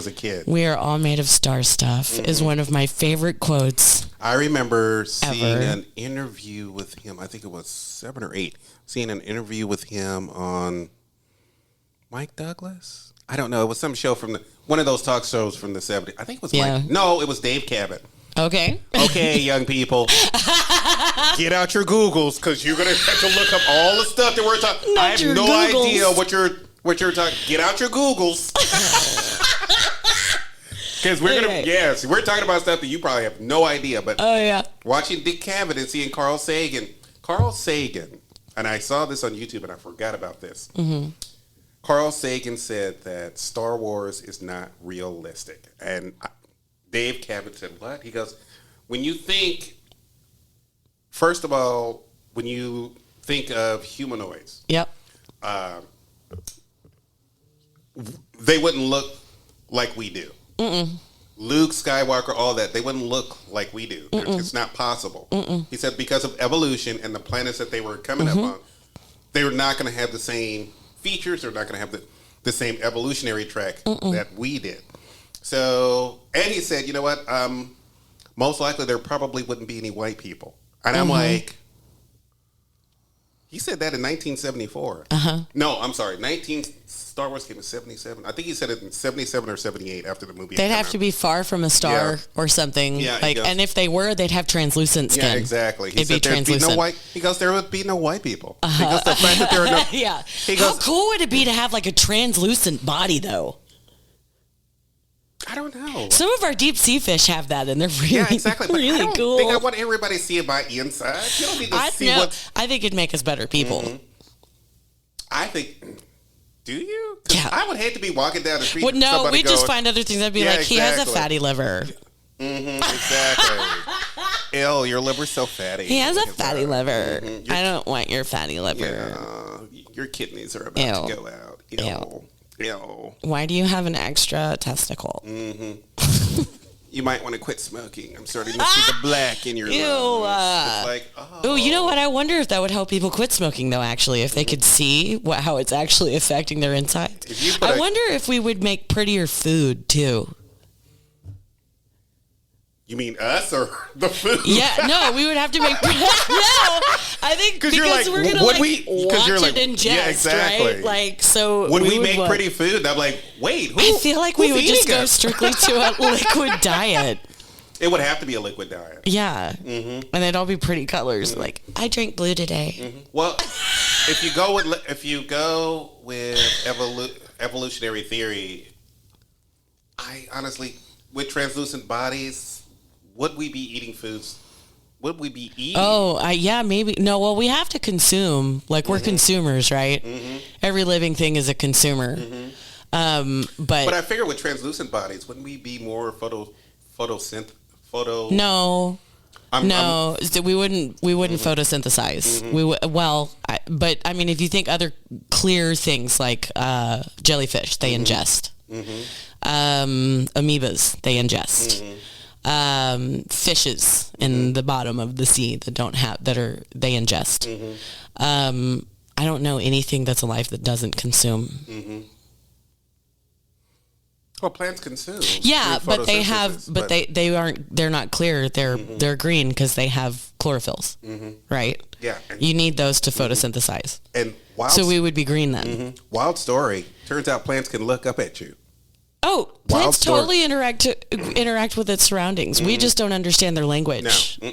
a kid. We are all made of star stuff is one of my favorite quotes. I remember seeing an interview with him. I think it was 7 or 8. Seeing an interview with him on Mike Douglas. I don't know. It was some show from one of those talk shows from the 70s. I think it was Mike. No, it was Dave Cabot. Okay. Okay, young people. Get out your Googles because you're going to have to look up all the stuff that we're talking. I have no idea what you're talking. Get out your Googles. Because we're we're talking about stuff that you probably have no idea. But watching Dick Cavett and seeing Carl Sagan, and I saw this on YouTube and I forgot about this. Carl Sagan said that Star Wars is not realistic. And Dave Cabot said, what? He goes, when you think, first of all, when you think of humanoids, they wouldn't look like we do. Luke Skywalker, all that, they wouldn't look like we do. It's not possible. He said because of evolution and the planets that they were coming up on, they were not going to have the same features. They're not going to have the same evolutionary track that we did. So, and he said, you know what? Most likely there probably wouldn't be any white people. And I'm like, he said that in 1974. No, I'm sorry. Star Wars came in 77. I think he said it in 77 or 78 after the movie. They'd have to be far from a star or something. Yeah, like, and if they were, they'd have translucent skin. Yeah, exactly. He It'd said be there'd be translucent. no white. He goes, there would be no white people. Because the fact that there are no. Yeah. He goes, How cool would it be to have like a translucent body, though? I don't know. Some of our deep sea fish have that, and they're really, exactly. But really I don't cool. think I want everybody to see it by inside. You don't need to see what. I think it'd make us better people. I think. Do you? 'Cause Yeah. I would hate to be walking down the street. Well, and no, somebody we just going, find other things. I'd be Yeah, like, he has a exactly. fatty liver. Exactly. Ew, your liver's so fatty. He has a fatty liver. Mm-hmm. I don't want your fatty liver. Yeah, your kidneys are about to go out. Ew. Ew. Why do you have an extra testicle? You might want to quit smoking. I'm starting to see the black in your lungs. It's like, Oh, you know what? I wonder if that would help people quit smoking, though, actually, if they could see how it's actually affecting their insides. I wonder if we would make prettier food, too. You mean us or the food? Yeah, no, we would have to make... no, I think because you're like, we're going to would like, we? watch You're like, it ingest, yeah, exactly. right? Like, so Would we would make what? pretty food? And I'm like, wait, I feel like we would just go us? strictly to a liquid diet. It would have to be a liquid diet. Yeah. And they'd all be pretty colors. Like, I drank blue today. Well, if you go with evolutionary theory, I honestly, with translucent bodies, would we be eating foods? Would we be eating? Oh, yeah, maybe. No, well, we have to consume. Like, we're consumers, right? Every living thing is a consumer. But I figure with translucent bodies, wouldn't we be more photosynthetic? No. We wouldn't photosynthesize. We but I mean, if you think other clear things like jellyfish, they ingest. Amoebas, they ingest. Fishes in the bottom of the sea they ingest. I don't know anything that's alive that doesn't consume. Well, plants consume. Yeah, through but they have, photosynthesis, they're not clear. They're green because they have chlorophylls, right? Yeah. You need those to photosynthesize. And So we would be green then. wild story. Turns out plants can look up at you. Oh, plants totally interact with its surroundings. We just don't understand their language. No.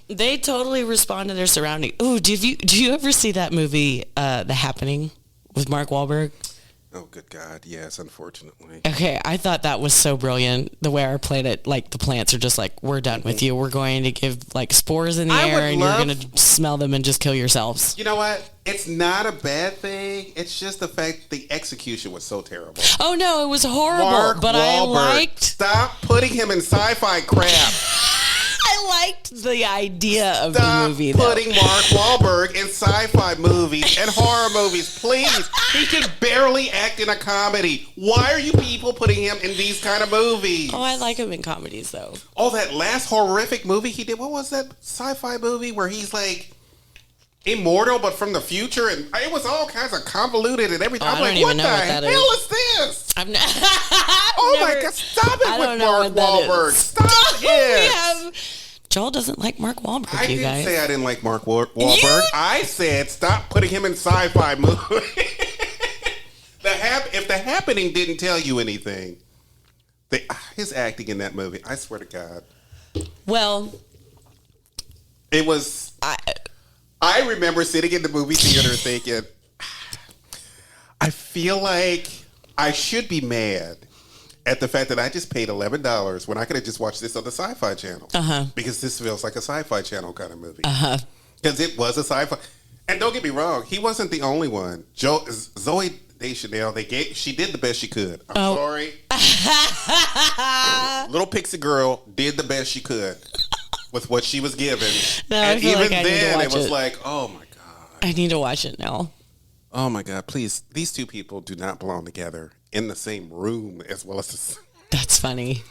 They totally respond to their surroundings. Ooh, do you ever see that movie, The Happening, with Mark Wahlberg? Oh, good God. Yes, unfortunately. Okay, I thought that was so brilliant. The way our planet, like the plants are just like, we're done with you. We're going to give like spores in the air and you're going to smell them and just kill yourselves. You know what? It's not a bad thing. It's just the fact the execution was so terrible. Oh no, it was horrible. Mark but Wahlberg, I liked. Stop putting him in sci-fi crap. I liked the idea of the Stop movie. Though. putting Mark Wahlberg in sci-fi movies and horror movies, please. He can barely act in a comedy. Why are you people putting him in these kind of movies? Oh, I like him in comedies though. Oh, that last horrific movie he did. What was that sci-fi movie where he's like immortal but from the future, and it was all kinds of convoluted and everything. I'm like, what the hell is this? I'm not. Oh my God! Stop it with Mark Wahlberg. Stop it. Joel doesn't like Mark Wahlberg. I you didn't guys. say I didn't like Mark Wahlberg. I said stop putting him in sci-fi movies. If The Happening didn't tell you anything, his acting in that movie, I swear to God. Well, it was. I remember sitting in the movie theater thinking, I feel like I should be mad at the fact that I just paid $11 when I could have just watched this on the Sci-Fi Channel. Because this feels like a Sci-Fi Channel kind of movie. Because it was a sci-fi. And don't get me wrong, he wasn't the only one. Zoe Deschanel, she did the best she could. I'm sorry. Little pixie girl did the best she could with what she was given. No, and even like then, it was like, oh my God. I need to watch it now. Oh my God, please. These two people do not belong together in the same room as well as That's funny.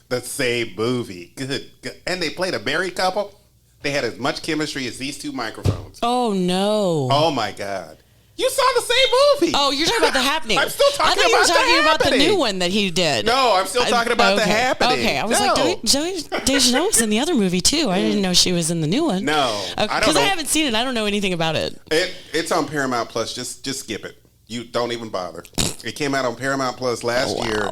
the same movie. Good. And they played a married couple. They had as much chemistry as these two microphones. Oh, no. Oh, my God. You saw the same movie. Oh, you're talking about The Happening. I'm still talking about The Happening. I thought you were talking about the new one that he did. No, I'm still talking about The Okay. Happening. Okay, I was No. like, Zoe Deschanel was in the other movie, too. I didn't know she was in the new one. No. Because I haven't seen it. I don't know anything about it. It's on Paramount Plus. Just skip it. You don't even bother. It came out on Paramount Plus last year.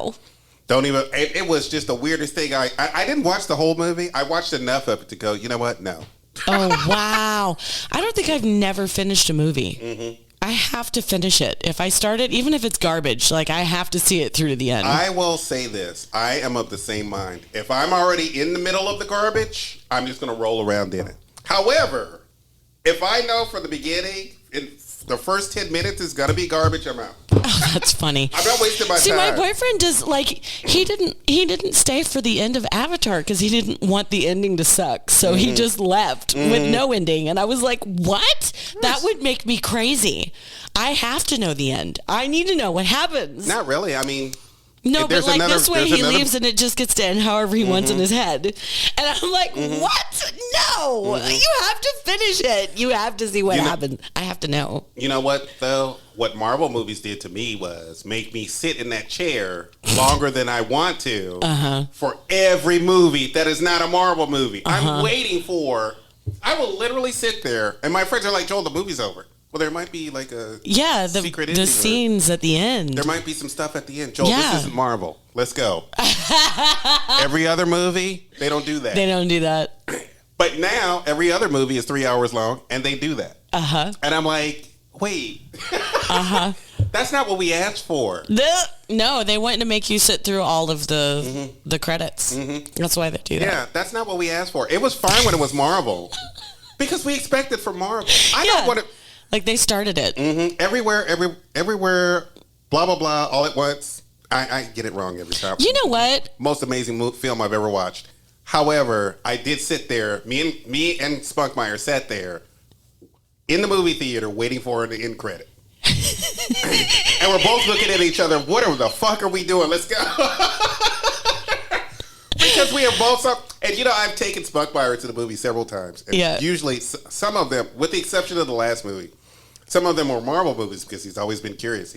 Don't even. It was just the weirdest thing. I didn't watch the whole movie. I watched enough of it to go, you know what? No. Oh, wow. I don't think I've never finished a movie. Mm-hmm. I have to finish it. If I start it, even if it's garbage, like I have to see it through to the end. I will say this. I am of the same mind. If I'm already in the middle of the garbage, I'm just going to roll around in it. However, if I know from the beginning, in the first 10 minutes is going to be garbage, I'm out. Oh, that's funny. I'm not wasting my time. See, my boyfriend does he didn't stay for the end of Avatar because he didn't want the ending to suck. So he just left with no ending. And I was like, what? That would make me crazy. I have to know the end. I need to know what happens. Not really. I mean, no, but like this way he leaves and it just gets to end however he wants in his head. And I'm like, what? No, you have to finish it. You have to see what happens. I have to know. You know what, though? What Marvel movies did to me was make me sit in that chair longer than I want to for every movie that is not a Marvel movie. I'm waiting for... I will literally sit there, and my friends are like, Joel, the movie's over. Well, there might be like a secret ending. The scenes at the end. There might be some stuff at the end. Joel, this isn't Marvel. Let's go. Every other movie, they don't do that. They don't do that. But now, every other movie is 3 hours long, and they do that. And I'm like, wait. That's not what we asked for. No, they want to make you sit through all of the credits. That's why they do that. Yeah, that's not what we asked for. It was fine when it was Marvel. Because we expected from Marvel. I don't want to... Like they started it. Everywhere, blah, blah, blah, all at once. I get it wrong every time. You know what? Most amazing film I've ever watched. However, I did sit there. Me and Spunkmeyer sat there in the movie theater waiting for the end credit. And we're both looking at each other. What the fuck are we doing? Let's go. Because we have both and I've taken Spunkmeyer to the movie several times. And usually some of them, with the exception of the last movie, some of them were Marvel movies because he's always been curious.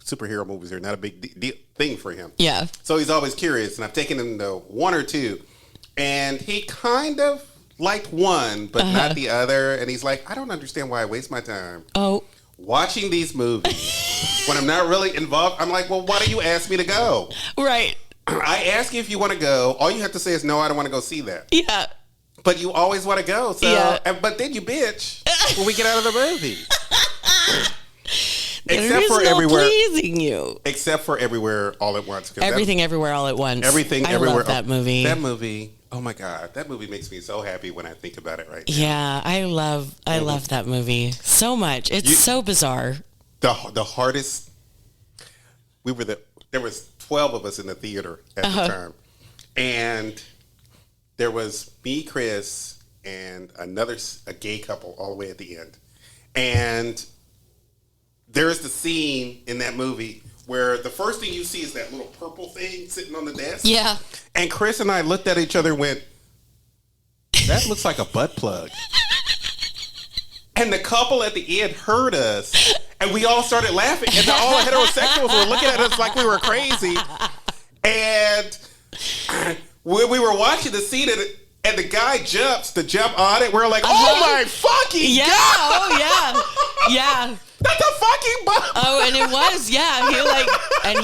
Superhero movies are not a big thing for him. Yeah. So he's always curious. And I've taken him to one or two. And he kind of liked one, but not the other. And he's like, I don't understand why I waste my time watching these movies when I'm not really involved. I'm like, well, why do you ask me to go? Right. I ask you if you want to go. All you have to say is, no, I don't want to go see that. Yeah. But you always want to go. So, but then you bitch when we get out of the movie. Except for everywhere. Pleasing you. Except for Everywhere All at Once. Everything Everywhere All at Once. Everything I Everywhere. Love that movie. That movie. Oh my God, that movie makes me so happy when I think about it right now. Yeah, I love that movie so much. It's so bizarre. The hardest. There was 12 of us in the theater at the time, and there was me, Chris, and a gay couple all the way at the end, and there's the scene in that movie where the first thing you see is that little purple thing sitting on the desk. Yeah. And Chris and I looked at each other and went, that looks like a butt plug. And the couple at the end heard us, and we all started laughing. And all the heterosexuals were looking at us like we were crazy. And when we were watching the scene, and the guy jumps to jump on it, we're like, oh my fucking God! Oh, yeah. That's a fucking butt. Oh, and it was,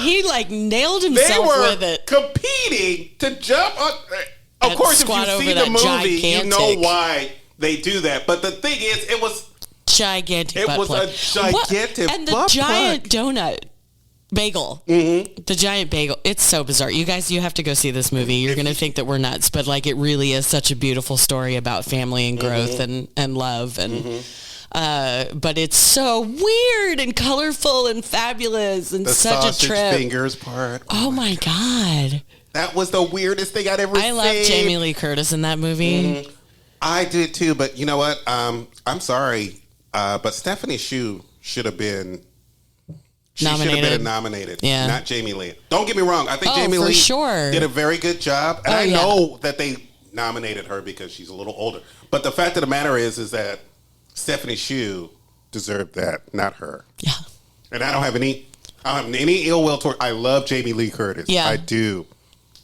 he nailed himself with it. Competing to jump on. Of course, if you see the movie, you know why they do that. But the thing is, it was gigantic. It was a gigantic and the giant donut bagel. The giant bagel. It's so bizarre. You guys, you have to go see this movie. You're going to think that we're nuts, but like it really is such a beautiful story about family and growth and love and. But it's so weird and colorful and fabulous and the such a trip. Fingers part. Oh my God. That was the weirdest thing I'd ever seen. I love Jamie Lee Curtis in that movie. I did too, but you know what? I'm sorry, but Stephanie Shu should have been She should have been nominated. Yeah. Not Jamie Lee. Don't get me wrong. I think Jamie for Lee sure. did a very good job. And I know that they nominated her because she's a little older. But the fact of the matter is that Stephanie Hsu deserved that, not her. Yeah. And I don't have any ill will toward. I love Jamie Lee Curtis. Yeah. I do.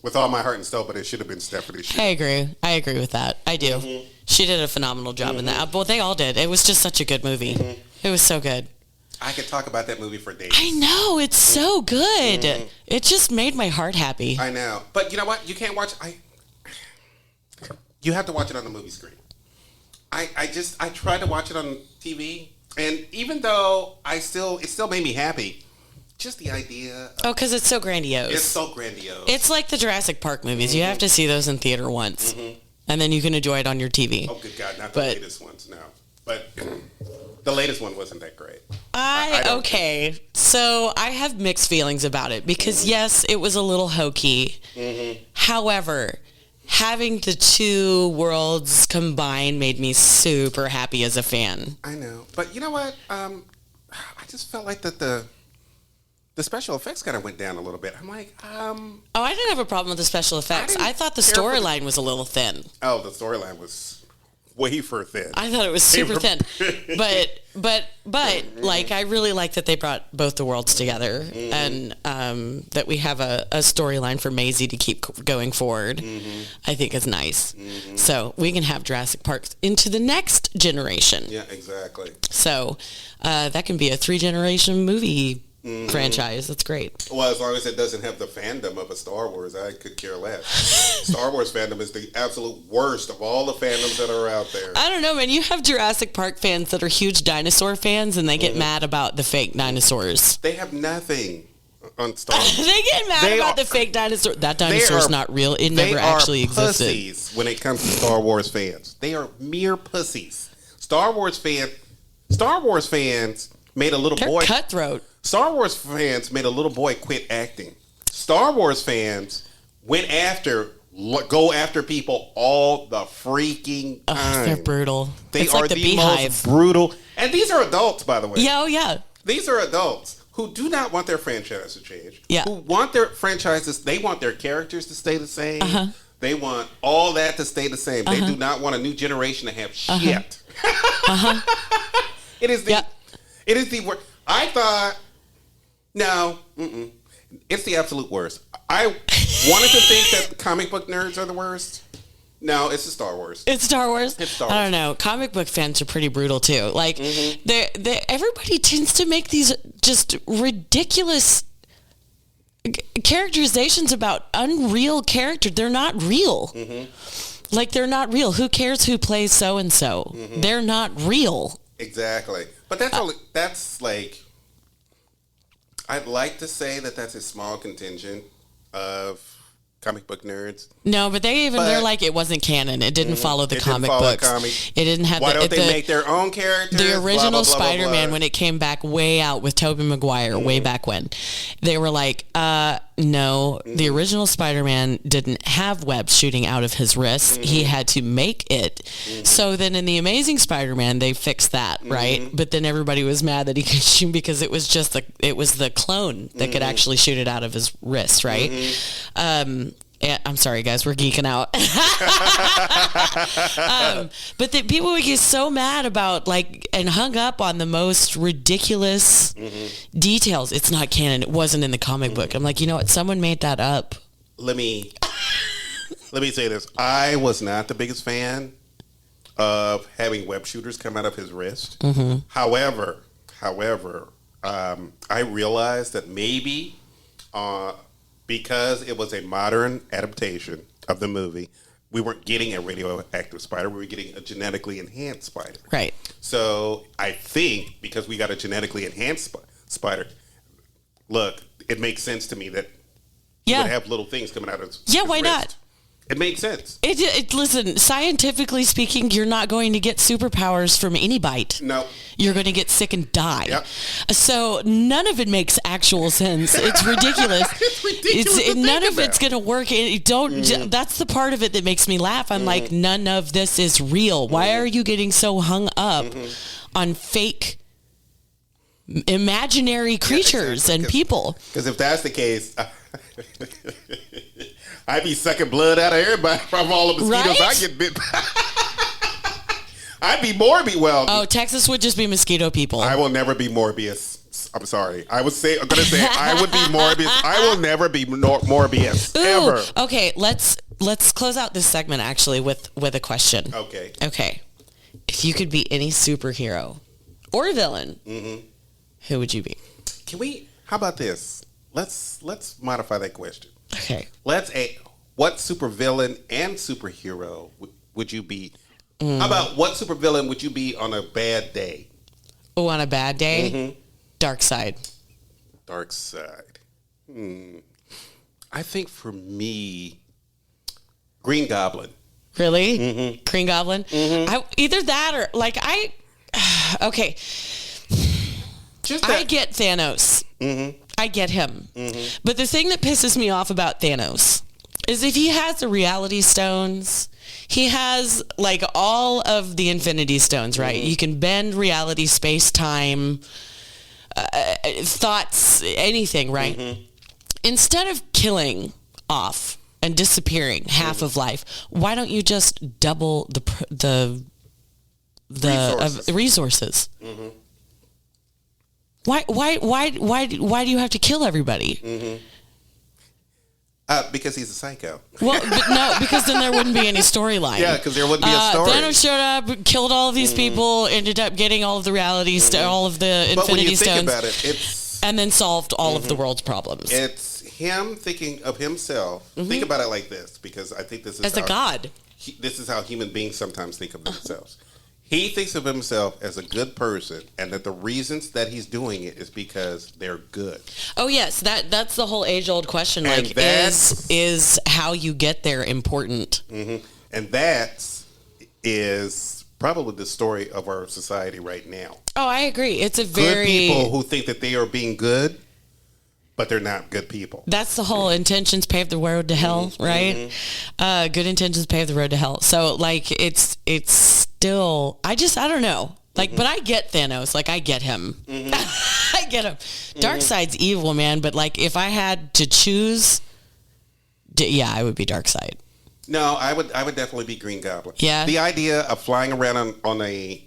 With all my heart and soul, but it should have been Stephanie Hsu. I agree with that. I do. Mm-hmm. She did a phenomenal job in that. Well, they all did. It was just such a good movie. Mm-hmm. It was so good. I could talk about that movie for days. I know. It's so good. Mm-hmm. It just made my heart happy. I know. But you know what? You can't watch... You have to watch it on the movie screen. I tried to watch it on TV, and even though it still made me happy. Just the idea. Because it's so grandiose. It's so grandiose. It's like the Jurassic Park movies. Mm-hmm. You have to see those in theater once, and then you can enjoy it on your TV. Oh, good God, not the latest ones, no. But the latest one wasn't that great. Okay, so I have mixed feelings about it because, yes, it was a little hokey. Mm-hmm. However, having the two worlds combined made me super happy as a fan. I know. But you know what? I just felt like that the special effects kind of went down a little bit. I'm like, Oh, I didn't have a problem with the special effects. I thought the storyline was a little thin. Oh, the storyline was wafer thin. I thought it was super thin. But like, I really like that they brought both the worlds together and that we have a storyline for Maisie to keep going forward. I think is nice. So we can have Jurassic Park into the next generation. Yeah, exactly. So that can be a 3-generation movie franchise. That's great. Well, as long as it doesn't have the fandom of a Star Wars, I could care less. Star Wars fandom is the absolute worst of all the fandoms that are out there. I don't know, man. You have Jurassic Park fans that are huge dinosaur fans, and they get mad about the fake dinosaurs. They have nothing on Star Wars. They get mad about the fake dinosaur. That dinosaur's not real. It never actually existed. They are pussies when it comes to Star Wars fans. They are mere pussies. Star Wars fans made a little boy cutthroat. Star Wars fans made a little boy quit acting. Star Wars fans go after people all the freaking time. They're brutal. They it's are like the Beehive. Most brutal. And these are adults, by the way. Yeah, oh yeah. These are adults who do not want their franchise to change. Yeah. Who want their franchises, they want their characters to stay the same. They want all that to stay the same. They do not want a new generation to have shit. It is the worst. I thought, no, it's the absolute worst. I wanted to think that comic book nerds are the worst. No, it's the Star Wars. It's Star Wars? It's Star Wars. I don't know. Comic book fans are pretty brutal, too. Like, everybody tends to make these just ridiculous characterizations about unreal characters. They're not real. Like, they're not real. Who cares who plays so-and-so? They're not real. Exactly. But that's like, I'd like to say that that's a small contingent of comic book nerds. No, but they're like, it wasn't canon. It didn't follow the comic books. It didn't have. Why don't they make their own characters? The original Spider-Man, when it came back way out with Tobey Maguire, way back when, they were like, no, the original Spider-Man didn't have webs shooting out of his wrists. He had to make it. So then in the Amazing Spider-Man, they fixed that, right? But then everybody was mad that he could shoot because it was just the clone that could actually shoot it out of his wrist, right? I'm sorry, guys, we're geeking out. But people would get so mad about, like, and hung up on the most ridiculous details. It's not canon. It wasn't in the comic book. I'm like, you know what? Someone made that up. Let me say this. I was not the biggest fan of having web shooters come out of his wrist. However, I realized that maybe because it was a modern adaptation of the movie, we weren't getting a radioactive spider. We were getting a genetically enhanced spider. Right. So I think because we got a genetically enhanced spider, look, it makes sense to me that you would have little things coming out of his why wrist. not? It makes sense. Listen, scientifically speaking, you're not going to get superpowers from any bite. No. You're going to get sick and die. Yep. So none of it makes actual sense. It's ridiculous. It's ridiculous. None of it's going to work. That's the part of it that makes me laugh. I'm like, none of this is real. Why are you getting so hung up on fake imaginary creatures and people. Because if that's the case, I'd be sucking blood out of everybody from all the mosquitoes I get bit by. I'd be Morbius. Well, oh, Texas would just be mosquito people. I will never be Morbius. I'm sorry. I'm going to say I would be Morbius. I will never be Morbius. Ooh, ever. Okay, let's close out this segment actually with a question. Okay. If you could be any superhero or villain, who would you be? How about this? Let's modify that question. Okay. What supervillain and superhero would you be? How about what supervillain would you be on a bad day? Oh, on a bad day? Dark side. Dark side. I think for me, Green Goblin. Really? Green Goblin? Either that or okay. I get Thanos. I get him. But the thing that pisses me off about Thanos is if he has the reality stones, he has like all of the Infinity Stones, right? You can bend reality, space, time, thoughts, anything, right? Instead of killing off and disappearing half of life, why don't you just double the resources? Why do you have to kill everybody? Because he's a psycho. Well, no, because then there wouldn't be any storyline. Yeah, because there wouldn't be a story. Thanos showed up, killed all of these people, ended up getting all of the reality, all of the but when Infinity you think Stones, about it, and then solved all of the world's problems. It's him thinking of himself. Think about it like this, because I think this is As a god. This is how human beings sometimes think of themselves. He thinks of himself as a good person, and that the reasons that he's doing it is because they're good. Oh yes, that's the whole age-old question. And like, is how you get there important? And that is probably the story of our society right now. Oh, I agree. It's a Good very people who think that they are being good, but they're not good people. That's the whole intentions pave the road to hell, right? Good intentions pave the road to hell. So like it's still I don't know. Like but I get Thanos, like I get him. I get him. Darkseid's evil, man, but like if I had to choose I would be Darkseid. No, I would definitely be Green Goblin. Yeah. The idea of flying around on a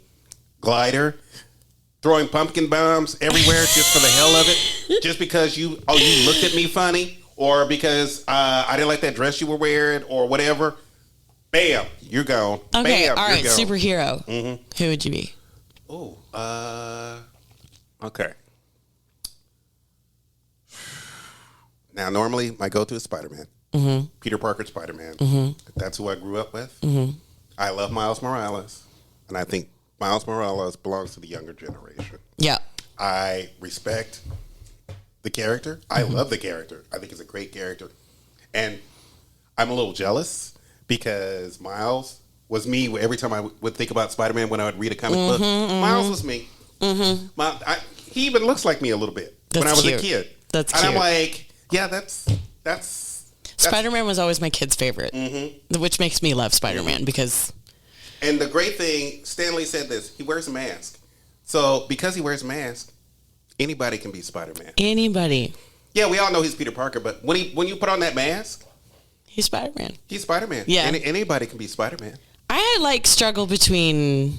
glider, throwing pumpkin bombs everywhere just for the hell of it, just because you looked at me funny, or because I didn't like that dress you were wearing, or whatever. Bam, you're gone. Okay, Bam, all right, you're gone. superhero. Who would you be? Oh, okay. Now, normally my go-to is Spider-Man. Peter Parker, Spider-Man. That's who I grew up with. I love Miles Morales, and I think Miles Morales belongs to the younger generation. Yeah. I respect the character. I love the character. I think it's a great character. And I'm a little jealous because Miles was me every time I would think about Spider-Man when I would read a comic book. Miles was me. He even looks like me a little bit when I was a kid. That's and cute. I'm like, yeah, that's Spider-Man was always my kid's favorite, which makes me love Spider-Man because... And the great thing, Stan Lee said this, he wears a mask. So because he wears a mask, anybody can be Spider-Man. Anybody. Yeah, we all know he's Peter Parker, but when you put on that mask, he's Spider-Man. He's Spider-Man. Yeah. Anybody can be Spider-Man. I struggle between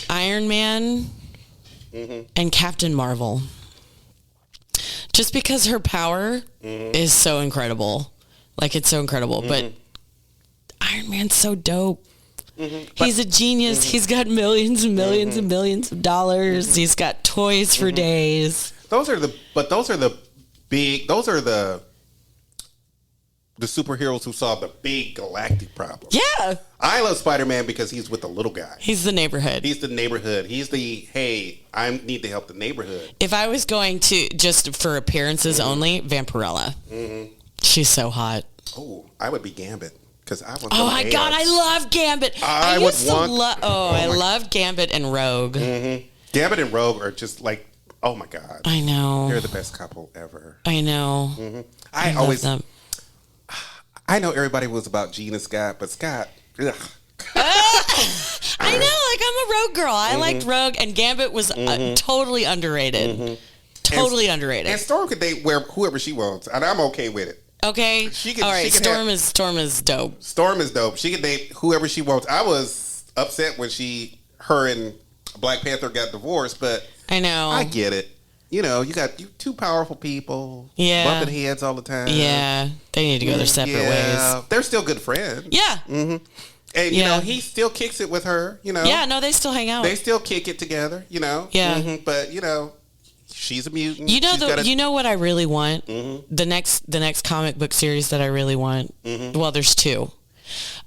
Iron Man and Captain Marvel. Just because her power is so incredible. Like, it's so incredible. But Iron Man's so dope. He's a genius. He's got millions and millions and millions of dollars. He's got toys for days. Those are the superheroes who solve the big galactic problems. Yeah. I love Spider-Man because he's with the little guy. He's the neighborhood. He's the neighborhood. He's the, hey, I need to help the neighborhood. If I was going to, just for appearances only, Vampirella. She's so hot. Oh, I would be Gambit. Because I want Oh my God, I love Gambit. I loved Gambit and Rogue. Gambit and Rogue are just like, oh my God. I know. They're the best couple ever. I know. I love them. I know everybody was about Gene and Scott, but Scott, ugh. I know, like, I'm a Rogue girl. I liked Rogue, and Gambit was totally underrated. Totally underrated. And Storm could date whoever she wants, and I'm okay with it. Okay. All right. Storm is dope. Storm is dope. She can date whoever she wants. I was upset when her and Black Panther got divorced, but I know. I get it. You know, you got two powerful people bumping heads all the time. Yeah. They need to go their separate ways. They're still good friends. Yeah. And, you know, he still kicks it with her, you know. Yeah, no, they still hang out. They still kick it together, you know. Yeah. But, you know, she's a mutant. You know what I really want? The next comic book series that I really want? Well, there's two.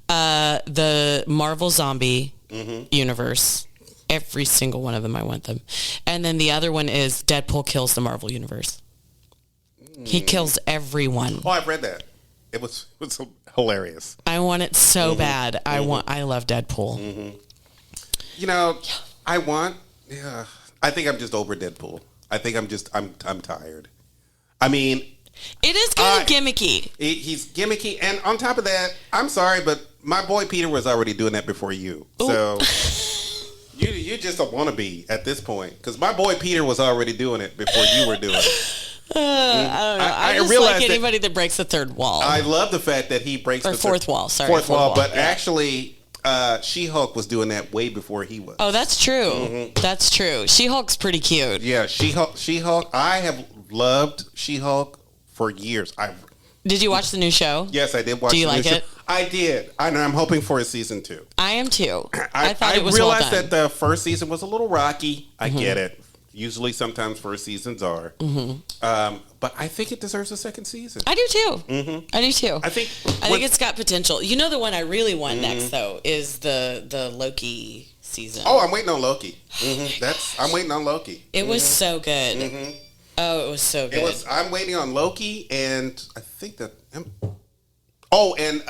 The Marvel Zombie universe. Every single one of them, I want them. And then the other one is Deadpool kills the Marvel universe. He kills everyone. Oh, I've read that. It was hilarious. I want it so bad. I love Deadpool. You know, I think I'm just over Deadpool. I think I'm tired. I mean, it is kind of gimmicky. He's gimmicky, and on top of that, I'm sorry, but my boy Peter was already doing that before you. Ooh. So you just a wannabe at this point, because my boy Peter was already doing it before you were doing it. I don't know. I just like anybody that breaks the third wall. I love the fact that he breaks the fourth wall. Sorry, fourth wall. But actually, She-Hulk was doing that way before he was. Oh, that's true. That's true. She-Hulk's pretty cute. Yeah, She-Hulk. I have loved She-Hulk for years. Did you watch the new show? Yes, I did watch. Do you like it? I did. I'm hoping for a season 2. I am too. I thought it was well done. I realized that the first season was a little rocky. I get it. Usually, sometimes first seasons are. But I think it deserves a second season. I do too. I do too. I think it's got potential. You know, the one I really want next though is the Loki season. Oh, I'm waiting on Loki. I'm waiting on Loki. It was so good. Oh, it was so good. I'm waiting on Loki, and I think that. And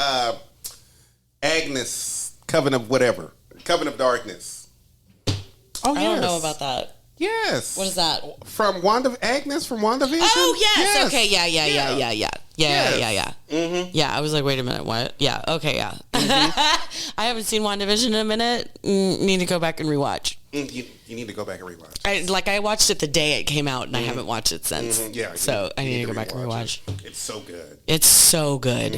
Agnes, Covenant of Darkness. Oh, I don't know about that. Yes. What is that? Agnes from WandaVision? Oh, yes. Okay, yeah. Yeah, I was like, wait a minute, what? Yeah, okay, yeah. I haven't seen WandaVision in a minute. Need to go back and rewatch. You need to go back and rewatch. I watched it the day it came out, and I haven't watched it since. So I need to go back and rewatch. It's so good. It's so good.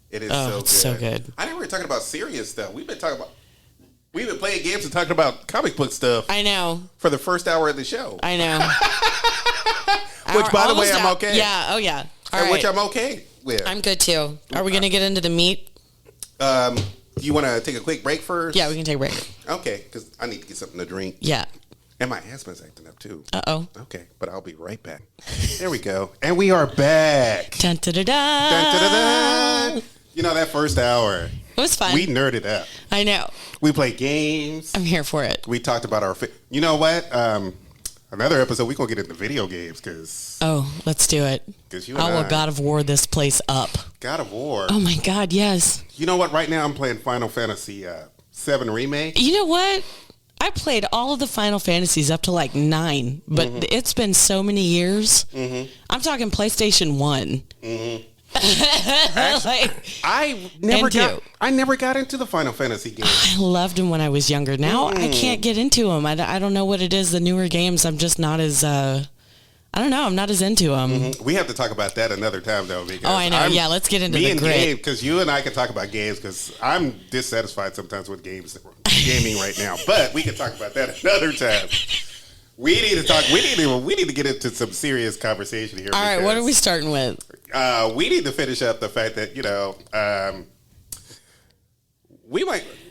It is so good. It's so good. I think we're talking about serious stuff. We've been playing games and talking about comic book stuff. I know. For the first hour of the show. I know. Which, by the way, I'm okay. Yeah. Oh, yeah. Which I'm okay with. I'm good too. Are we going to get into the meat? You want to take a quick break first? Yeah, we can take a break. Okay, because I need to get something to drink. Yeah. And my asthma's acting up too. Uh-oh. Okay, but I'll be right back. There we go. And we are back. Dun, da, da, da. Dun, da, da, da. You know, that first hour. It was fun. We nerded up. I know. We played games. I'm here for it. We talked about you know what? Another episode, we're going to get into video games because... Oh, let's do it. I will God of War this place up. God of War? Oh, my God, yes. You know what? Right now, I'm playing Final Fantasy VII Remake. You know what? I played all of the Final Fantasies up to like 9, but it's been so many years. I'm talking PlayStation 1. Actually, I never got into the Final Fantasy games. I loved them when I was younger. Now I can't get into them. I don't know what it is. The newer games, I'm just not as. I don't know. I'm not as into them. We have to talk about that another time, though. Because I know. Yeah, let's get into the grid. Because you and I can talk about games. Because I'm dissatisfied sometimes with gaming right now. But we can talk about that another time. We need to talk. We need to get into some serious conversation here. All right, what are we starting with? We need to finish up the fact that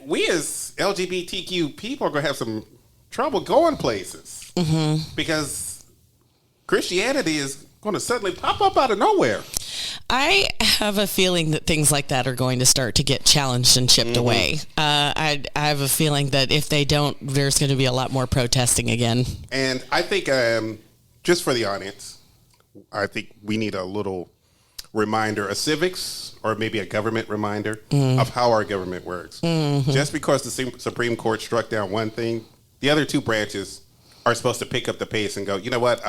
we as LGBTQ people are going to have some trouble going places because Christianity is going to suddenly pop up out of nowhere. I have a feeling that things like that are going to start to get challenged and chipped away. I have a feeling that if they don't, there's going to be a lot more protesting again. And I think, just for the audience, I think we need a little reminder, a civics or maybe a government reminder of how our government works. Just because the Supreme Court struck down one thing, the other two branches are supposed to pick up the pace and go, you know what?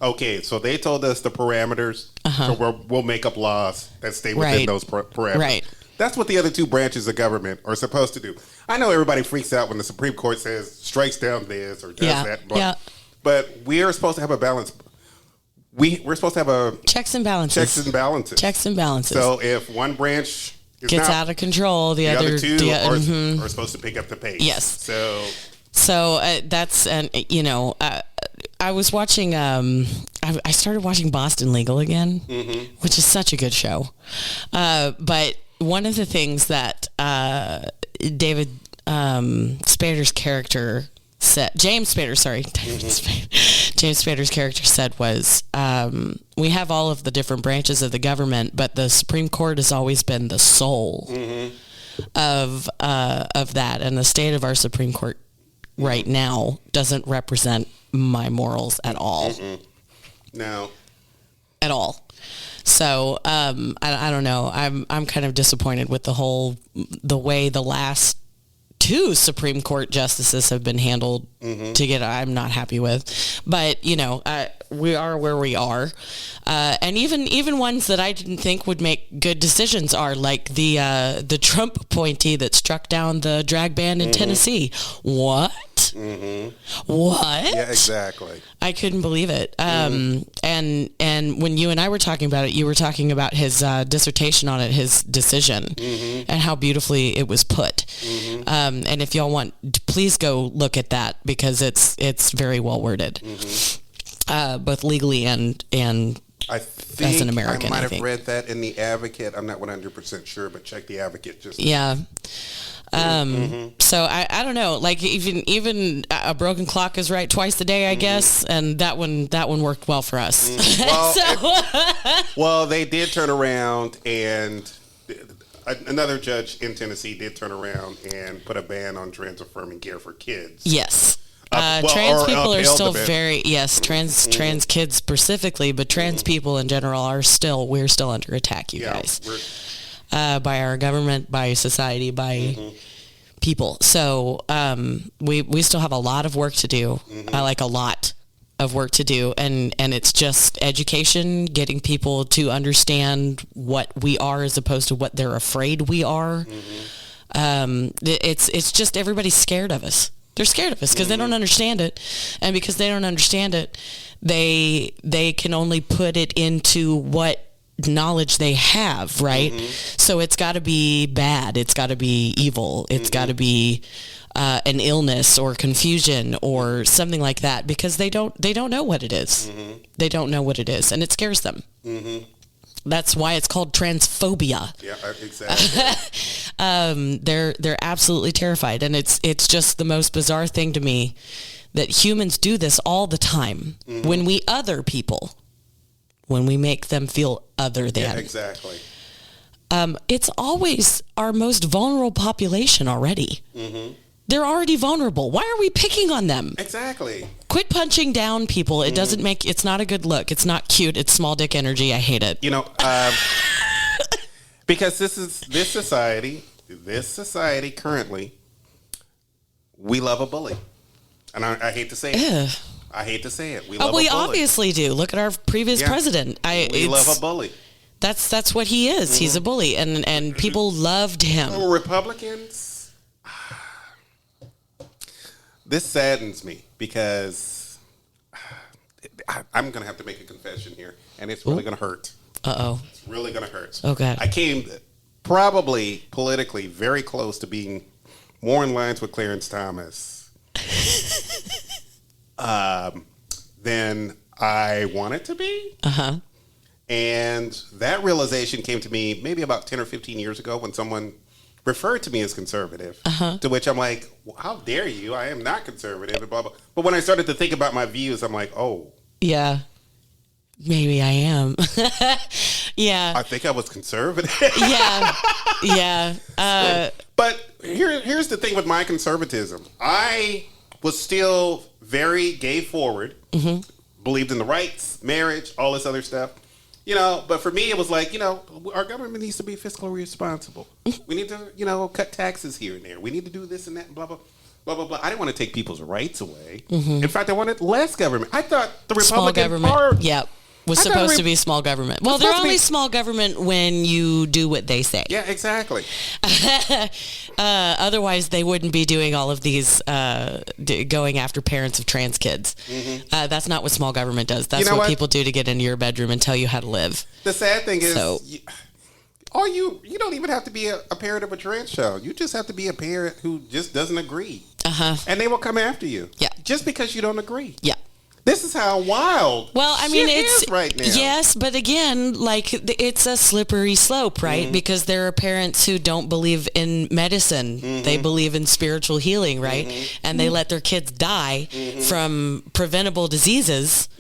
Okay, so they told us the parameters, so we'll make up laws that stay within those parameters. Right. That's what the other two branches of government are supposed to do. I know everybody freaks out when the Supreme Court says strikes down this or does that. But we are supposed to have a balance. We're supposed to have a checks and balances. Checks and balances. So if one branch gets out of control, the other two are supposed to pick up the pace. Yes. So that's, and I was watching, I started watching Boston Legal again, which is such a good show. But one of the things that David Spader's character said, James Spader's character said was, we have all of the different branches of the government, but the Supreme Court has always been the soul of that, and the state of our Supreme Court right now doesn't represent my morals at all. No. At all. So I don't know. I'm kind of disappointed with the way the last two Supreme Court justices have been handled. I'm not happy with, but we are where we are, and even ones that I didn't think would make good decisions are like the Trump appointee that struck down the drag ban in Tennessee. What? What? Yeah, exactly. I couldn't believe it. And when you and I were talking about it, you were talking about his dissertation on it, his decision, and how beautifully it was put. And if y'all want, please go look at that because it's very well worded, both legally and I think as an American. I might have read that in The Advocate. I'm not 100% sure, but check The Advocate just. Yeah. So I don't know, like even a broken clock is right twice a day, I guess. And that one worked well for us. Well, they did turn around, and another judge in Tennessee did turn around and put a ban on trans affirming care for kids. Yes. Trans people are still trans kids specifically, but trans people in general we're still under attack, you guys. By our government, by society, by people. So we still have a lot of work to do. Like a lot of work to do, and it's just education, getting people to understand what we are as opposed to what they're afraid we are. It's just everybody's scared of us. They're scared of us because they don't understand it, and because they don't understand it, they can only put it into what knowledge they have, right? So it's got to be bad, it's got to be evil, it's got to be an illness or confusion or something like that, because they don't know what it is. They don't know what it is, and it scares them. That's why it's called transphobia. Yeah, exactly. They're absolutely terrified, and it's just the most bizarre thing to me that humans do this all the time when we other people. When we make them feel other than. Yeah, exactly. It's always our most vulnerable population already. They're already vulnerable. Why are we picking on them? Exactly. Quit punching down people. It doesn't it's not a good look. It's not cute. It's small dick energy. I hate it. Because this society currently, we love a bully. And I hate to say it. I hate to say it. We love a bully. Obviously do. Look at our previous president. We love a bully. That's what he is. He's a bully, and people loved him. Republicans, this saddens me because I'm going to have to make a confession here, and it's really going to hurt. It's really going to hurt. Okay. I came probably politically very close to being more in lines with Clarence Thomas than I wanted to be. And that realization came to me maybe about 10 or 15 years ago when someone referred to me as conservative, to which I'm like, well, how dare you? I am not conservative, and blah, blah. But when I started to think about my views, I'm like, oh. Yeah. Maybe I am. Yeah. I think I was conservative. Yeah. But here's the thing with my conservatism. I was still very gay forward, believed in the rights, marriage, all this other stuff. But for me, it was like, our government needs to be fiscally responsible. We need to, cut taxes here and there. We need to do this and that, and blah, blah, blah, blah, blah. I didn't want to take people's rights away. In fact, I wanted less government. I thought the Republican Party, was supposed to be small government. Well, they're only small government when you do what they say. Yeah, exactly. Otherwise, they wouldn't be doing all of these going after parents of trans kids. Mm-hmm. That's not what small government does. That's what people do to get into your bedroom and tell you how to live. The sad thing is, you don't even have to be a parent of a trans child. You just have to be a parent who just doesn't agree. And they will come after you. Yeah. Just because you don't agree. Yeah. This is how wild. Well, I mean, it's right now. Yes, but again, like it's a slippery slope, right? Mm-hmm. Because there are parents who don't believe in medicine; they believe in spiritual healing, right? And they let their kids die from preventable diseases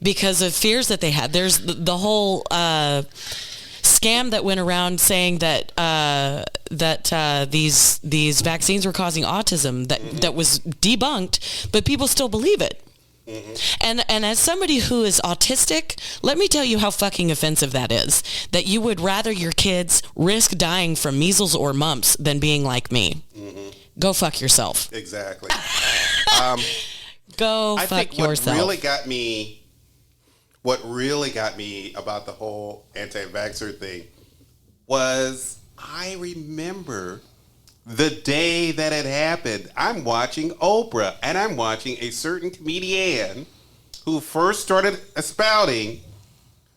because of fears that they had. There's the whole scam that went around saying that these vaccines were causing autism. That was debunked, but people still believe it. And as somebody who is autistic, let me tell you how fucking offensive that is. That you would rather your kids risk dying from measles or mumps than being like me. Go fuck yourself. Exactly. Go fuck yourself. What really got me about the whole anti-vaxxer thing was I remember the day that it happened. I'm watching Oprah, and I'm watching a certain comedian who first started spouting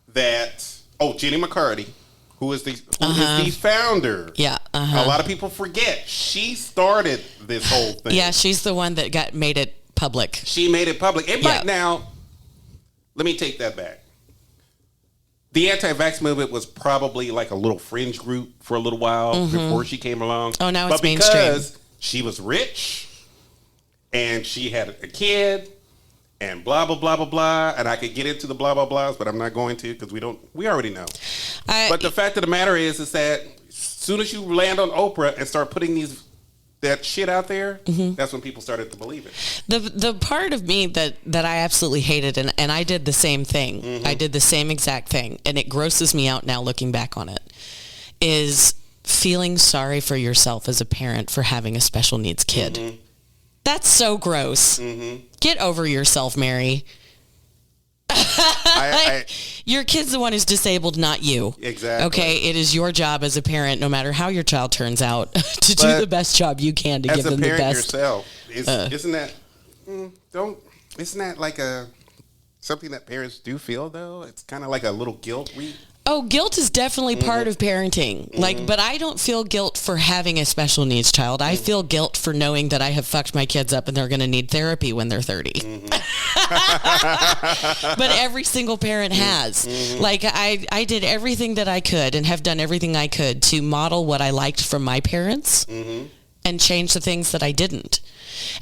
that, Jenny McCarty, who is the founder. Yeah. A lot of people forget. She started this whole thing. Yeah, she's the one that made it public. She made it public. But now, let me take that back. The anti-vax movement was probably like a little fringe group for a little while before she came along. Oh, now it's mainstream. Because she was rich and she had a kid and blah, blah, blah, blah, blah. And I could get into the blah, blah, blahs, but I'm not going to because we already know. But the fact of the matter is that as soon as you land on Oprah and start putting that shit out there, that's when people started to believe it. The part of me that I absolutely hated, and I did the same thing. I did the same exact thing, and it grosses me out now looking back on it, is feeling sorry for yourself as a parent for having a special needs kid. That's so gross. Get over yourself, Mary. Your kid's the one who's disabled, not you. Exactly. Okay, it is your job as a parent, no matter how your child turns out, to do the best job you can to give them the best. As a parent yourself, isn't that like something that parents do feel though? It's kind of like a little guilt. Oh, guilt is definitely part of parenting. But I don't feel guilt for having a special needs child. I feel guilt for knowing that I have fucked my kids up and they're going to need therapy when they're 30. But every single parent has. Like, I did everything that I could and have done everything I could to model what I liked from my parents and change the things that I didn't.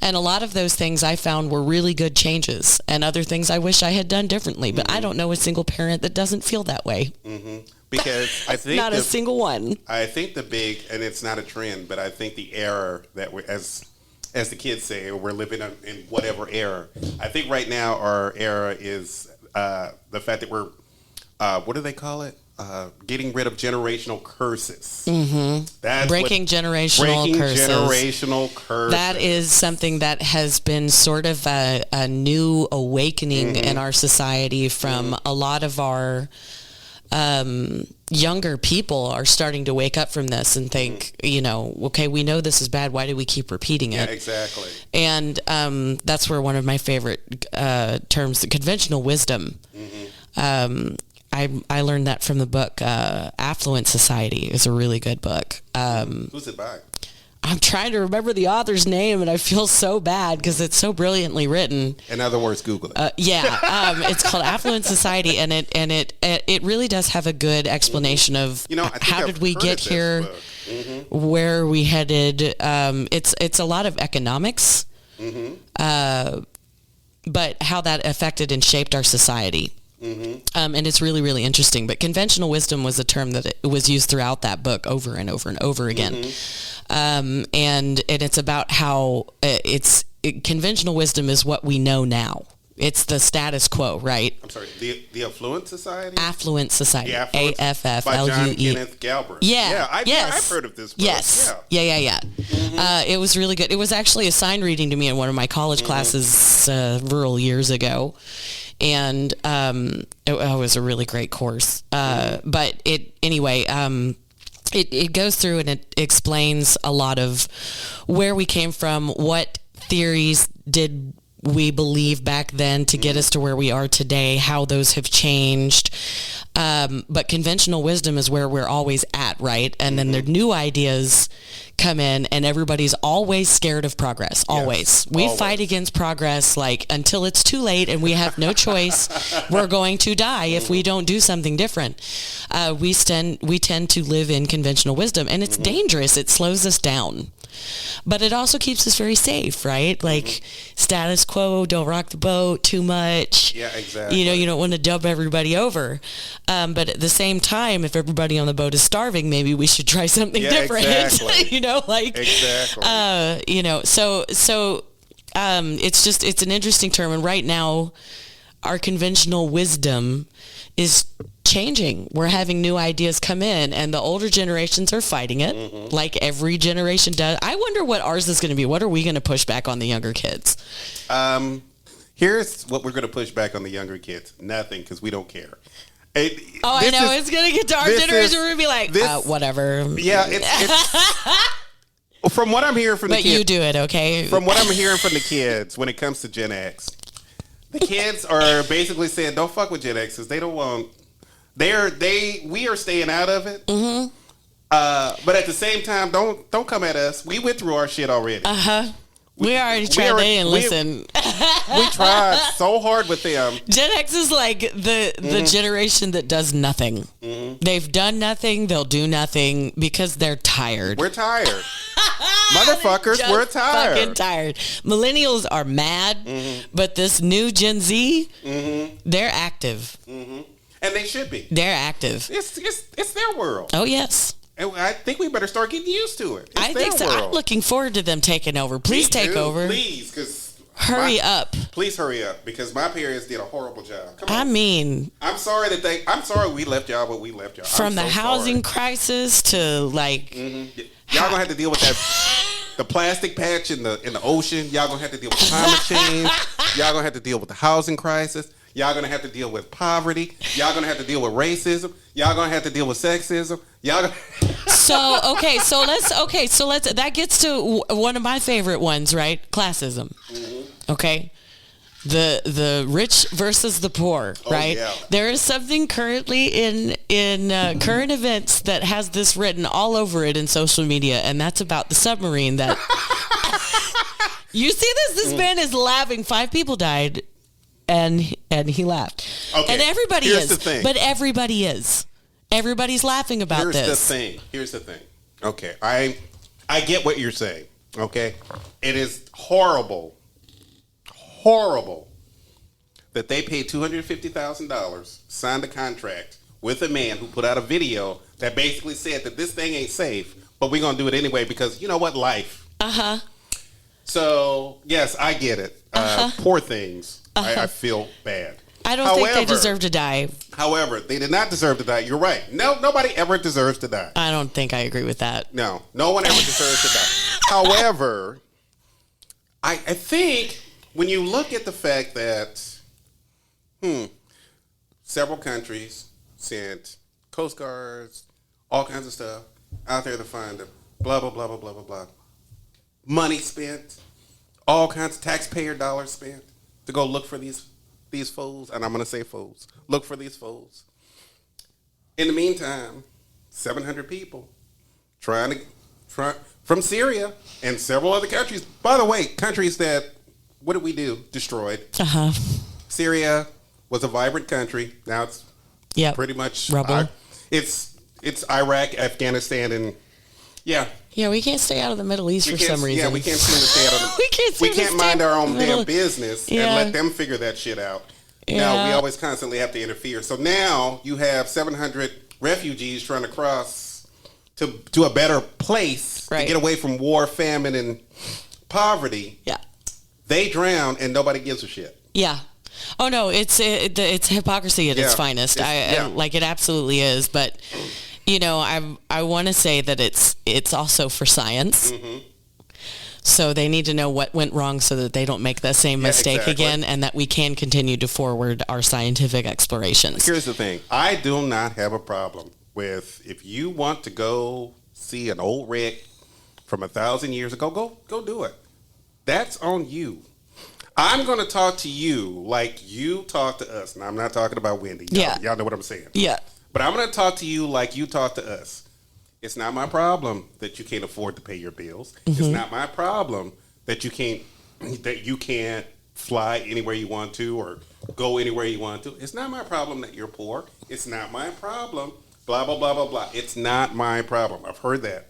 And a lot of those things I found were really good changes, and other things I wish I had done differently. But I don't know a single parent that doesn't feel that way. Because I think not a single one. I think the big, and it's not a trend, but I think the era that we're, as the kids say, we're living in whatever era. I think right now our era is the fact that we're, what do they call it? Getting rid of generational curses. Breaking generational curses. That is something that has been sort of a new awakening in our society from a lot of our younger people are starting to wake up from this and think, okay, we know this is bad. Why do we keep repeating it? Yeah, exactly. And that's where one of my favorite terms, the conventional wisdom, I learned that from the book Affluent Society. It's a really good book. Who's it by? I'm trying to remember the author's name, and I feel so bad because it's so brilliantly written. In other words, Google it. It's called Affluent Society, and it really does have a good explanation of how did we get here, where are we headed. It's a lot of economics, but how that affected and shaped our society. And it's really, really interesting. But conventional wisdom was a term that it was used throughout that book over and over and over again. And it's about how conventional wisdom is what we know now. It's the status quo, right? I'm sorry, the Affluent Society? Affluent Society. Affluent, by John Kenneth Galbraith. I've heard of this book. Yes. Yeah. It was really good. It was actually assigned reading to me in one of my college classes rural years ago. and it was a really great course. But it goes through and it explains a lot of where we came from, what theories did we believe back then to get us to where we are today, how those have changed. But conventional wisdom is where we're always at, right? And then the new ideas come in, and everybody's always scared of progress. Always. We fight against progress like until it's too late and we have no choice. We're going to die if we don't do something different. We tend to live in conventional wisdom, and it's dangerous. It slows us down. But it also keeps us very safe, right? Like status quo, don't rock the boat too much. Yeah, exactly. You don't want to dump everybody over. But at the same time, if everybody on the boat is starving, maybe we should try something different. Exactly. Exactly. So it's an interesting term. And right now, our conventional wisdom is changing. We're having new ideas come in, and the older generations are fighting it, like every generation does. I wonder what ours is going to be. What are we going to push back on the younger kids? Here's what we're going to push back on the younger kids. Nothing, because we don't care. I know. It's going to get to our generation. We're going to be like, whatever. Yeah, it's from what I'm hearing from the kids. But you do it, okay? From what I'm hearing from the kids when it comes to Gen X, the kids are basically saying, don't fuck with Gen X's. They don't want... We are staying out of it. But at the same time, don't come at us. We went through our shit already. We already tried. They didn't listen. We tried so hard with them. Gen X is like the generation that does nothing. They've done nothing. They'll do nothing because they're tired. We're tired. Motherfuckers, we're tired. Fucking tired. Millennials are mad, but this new Gen Z, they're active. And they should be. They're active. It's their world. Oh, yes. And I think we better start getting used to it. I think so. I'm looking forward to them taking over. Please take over. Please, because hurry up. Please hurry up, because my parents did a horrible job. Come on. I mean, I'm sorry we left y'all, but we left y'all. From the housing crisis to like, y'all gonna have to deal with that. The plastic patch in the ocean. Y'all gonna have to deal with climate change. Y'all gonna have to deal with the housing crisis. Y'all gonna have to deal with poverty. Y'all gonna have to deal with racism. Y'all gonna have to deal with sexism. So let's that gets to one of my favorite ones, right? Classism. Okay. The rich versus the poor, right? Yeah. There is something currently in current events that has this written all over it in social media, and that's about the submarine that you see this man is laughing. 5 people died. And he laughed. Okay. And everybody Here's is. The thing. But everybody is. Everybody's laughing about this. Here's the thing. Okay. I get what you're saying. Okay. It is horrible that they paid $250,000, signed a contract with a man who put out a video that basically said that this thing ain't safe, but we're gonna do it anyway because you know what? Life. So yes, I get it. Poor things. I feel bad. I don't think they deserve to die. However, they did not deserve to die. You're right. No, nobody ever deserves to die. I don't think I agree with that. No one ever deserves to die. However, I think when you look at the fact that several countries sent Coast Guards, all kinds of stuff out there to find them, blah, blah, blah, blah, blah, blah, blah. Money spent, all kinds of taxpayer dollars spent to go look for these fools, and I'm going to say fools. Look for these fools. In the meantime, 700 people trying from Syria and several other countries. By the way, countries that, what did we do? Destroyed. Syria was a vibrant country. Now it's pretty much rubble. It's Iraq, Afghanistan, and yeah. Yeah, we can't stay out of the Middle East for some reason. Yeah, we can't seem to stay out of the We can't mind our own damn business and let them figure that shit out. No, we always constantly have to interfere. So now you have 700 refugees trying to cross to a better place to get away from war, famine, and poverty. Yeah. They drown and nobody gives a shit. Yeah. Oh no, it's hypocrisy at its finest. Like it absolutely is, but you know, I want to say that it's also for science. So they need to know what went wrong so that they don't make the same mistake again, and that we can continue to forward our scientific explorations. Here's the thing. I do not have a problem with, if you want to go see an old wreck from 1,000 years ago, go do it. That's on you. I'm going to talk to you like you talk to us. Now, I'm not talking about Wendy. Y'all know what I'm saying. Yeah. But I'm going to talk to you like you talk to us. It's not my problem that you can't afford to pay your bills. It's not my problem that you can't fly anywhere you want to or go anywhere you want to. It's not my problem that you're poor. It's not my problem. Blah, blah, blah, blah, blah. It's not my problem. I've heard that.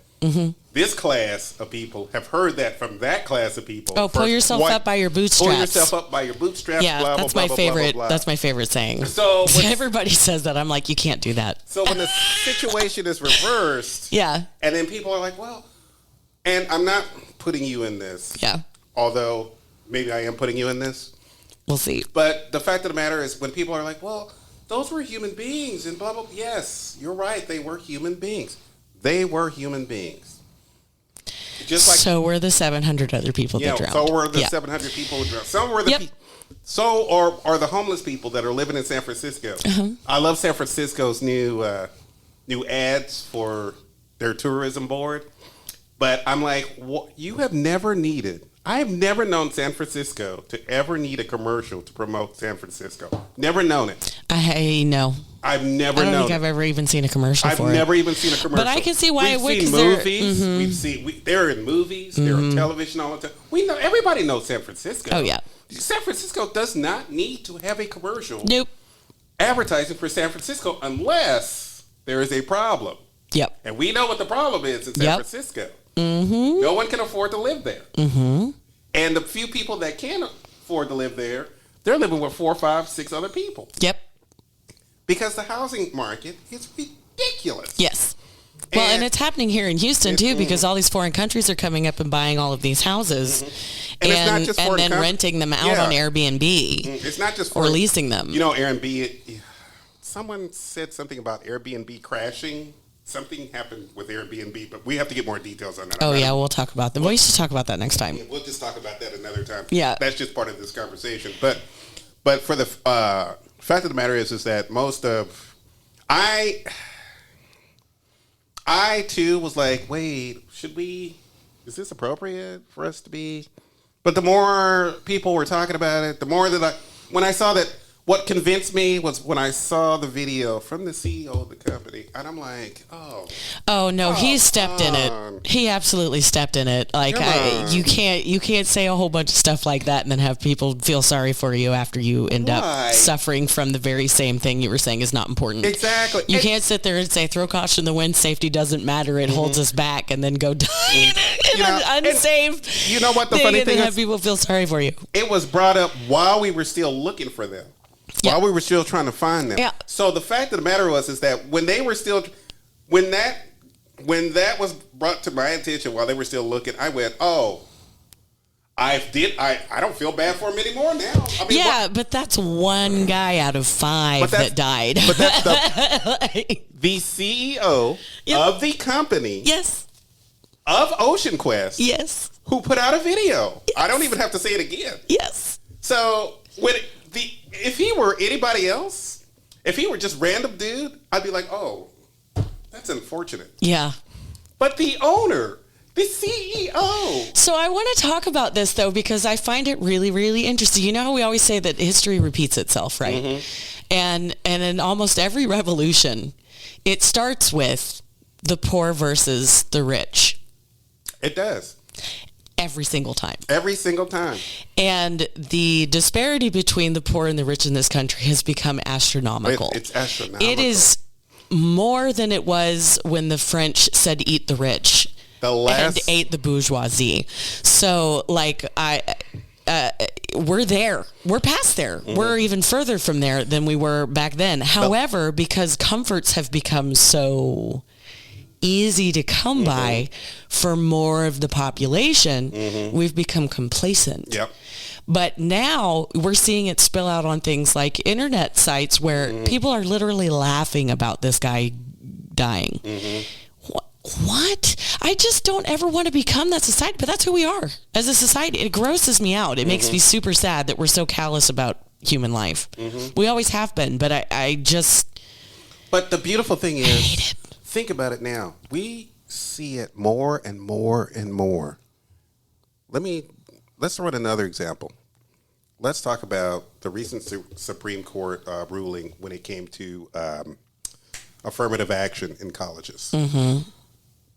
This class of people have heard that from that class of people. Oh, pull yourself up by your bootstraps. Pull yourself up by your bootstraps. Yeah, blah, that's blah, my blah, favorite. Blah, blah, blah. That's my favorite saying. So everybody says that. I'm like, you can't do that. So when the situation is reversed, yeah, and then people are like, well, and I'm not putting you in this. Yeah. Although maybe I am putting you in this. We'll see. But the fact of the matter is, when people are like, well, those were human beings and blah, blah, blah. Yes, you're right. They were human beings. They were human beings. Just like, so were the 700 other people that drowned. So were the 700 people who drowned. Some were the are the homeless people that are living in San Francisco. I love San Francisco's new ads for their tourism board. But I'm like, you have never needed. I have never known San Francisco to ever need a commercial to promote San Francisco. Never known it. I know. I've never known. I don't think I've ever even seen a commercial for it. I've never even seen a commercial. But I can see why it would. We've seen movies. They're in movies. They're on television all the time. We know. Everybody knows San Francisco. Oh, yeah. San Francisco does not need to have a commercial. Nope. Advertising for San Francisco unless there is a problem. Yep. And we know what the problem is in San Francisco. No one can afford to live there. And the few people that can afford to live there, they're living with 4, 5, 6 other people. Yep. Because the housing market is ridiculous. Yes. Well, and it's happening here in Houston, too, because all these foreign countries are coming up and buying all of these houses and it's not just and then renting them out on Airbnb. It's not just or leasing them. You know, Airbnb, someone said something about Airbnb crashing. Something happened with Airbnb, but we have to get more details on that. Oh, yeah, we'll talk about them. We should talk about that next time. We'll just talk about that another time. Yeah. That's just part of this conversation. But for the fact of the matter is that most of... I too was like, wait, is this appropriate for us to be? But the more people were talking about it, the more that when I saw that, what convinced me was when I saw the video from the CEO of the company, and I'm like, oh no, he stepped in it. He absolutely stepped in it. Like you can't say a whole bunch of stuff like that and then have people feel sorry for you after you end up suffering from the very same thing you were saying is not important. Exactly. You can't sit there and say throw caution to the wind, safety doesn't matter, it holds us back, and then go die in an unsafe. You know what the funny thing is? Have people feel sorry for you. It was brought up while we were still looking for them. While we were still trying to find them. Yeah. So the fact of the matter is that when they were still, when that was brought to my attention while they were still looking, I went, I don't feel bad for them anymore now. I mean, but that's one guy out of 5 that died. But that's the CEO of the company. Yes. Of Ocean Quest. Yes. Who put out a video. Yes. I don't even have to say it again. Yes. So if he were anybody else, if he were just random dude, I'd be like, oh, that's unfortunate. Yeah. But the owner, the CEO. So I want to talk about this, though, because I find it really, really interesting. You know how we always say that history repeats itself, right? And in almost every revolution, it starts with the poor versus the rich. It does. Every single time. Every single time. And the disparity between the poor and the rich in this country has become astronomical. It's astronomical. It is more than it was when the French said eat the rich and ate the bourgeoisie. So, we're there. We're past there. We're even further from there than we were back then. However, because comforts have become so easy to come by for more of the population, we've become complacent. Yep. But now we're seeing it spill out on things like internet sites where people are literally laughing about this guy dying. Why? what? I just don't ever want to become that society, but that's who we are as a society. It grosses me out. It makes me super sad that we're so callous about human life. We always have been, but I just... But the beautiful thing is, think about it now. We see it more and more and more. Let's throw in another example. Let's talk about the recent Supreme Court ruling when it came to affirmative action in colleges.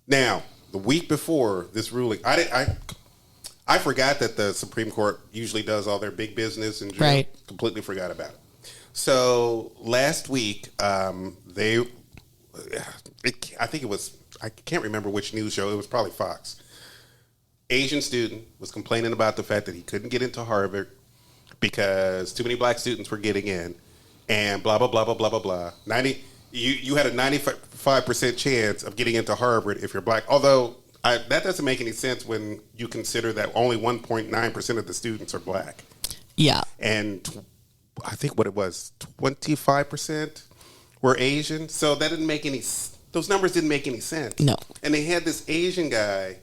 Now, the week before this ruling, I forgot that the Supreme Court usually does all their big business and completely forgot about it. So last week, I think it was, I can't remember which news show, it was probably Fox. Asian student was complaining about the fact that he couldn't get into Harvard because too many black students were getting in, and blah, blah, blah, blah, blah, blah, blah. You had a 95% chance of getting into Harvard if you're black, although that doesn't make any sense when you consider that only 1.9% of the students are black. Yeah. And I think what it was, 25% were Asian. So that didn't make those numbers didn't make any sense. No. And they had this Asian guy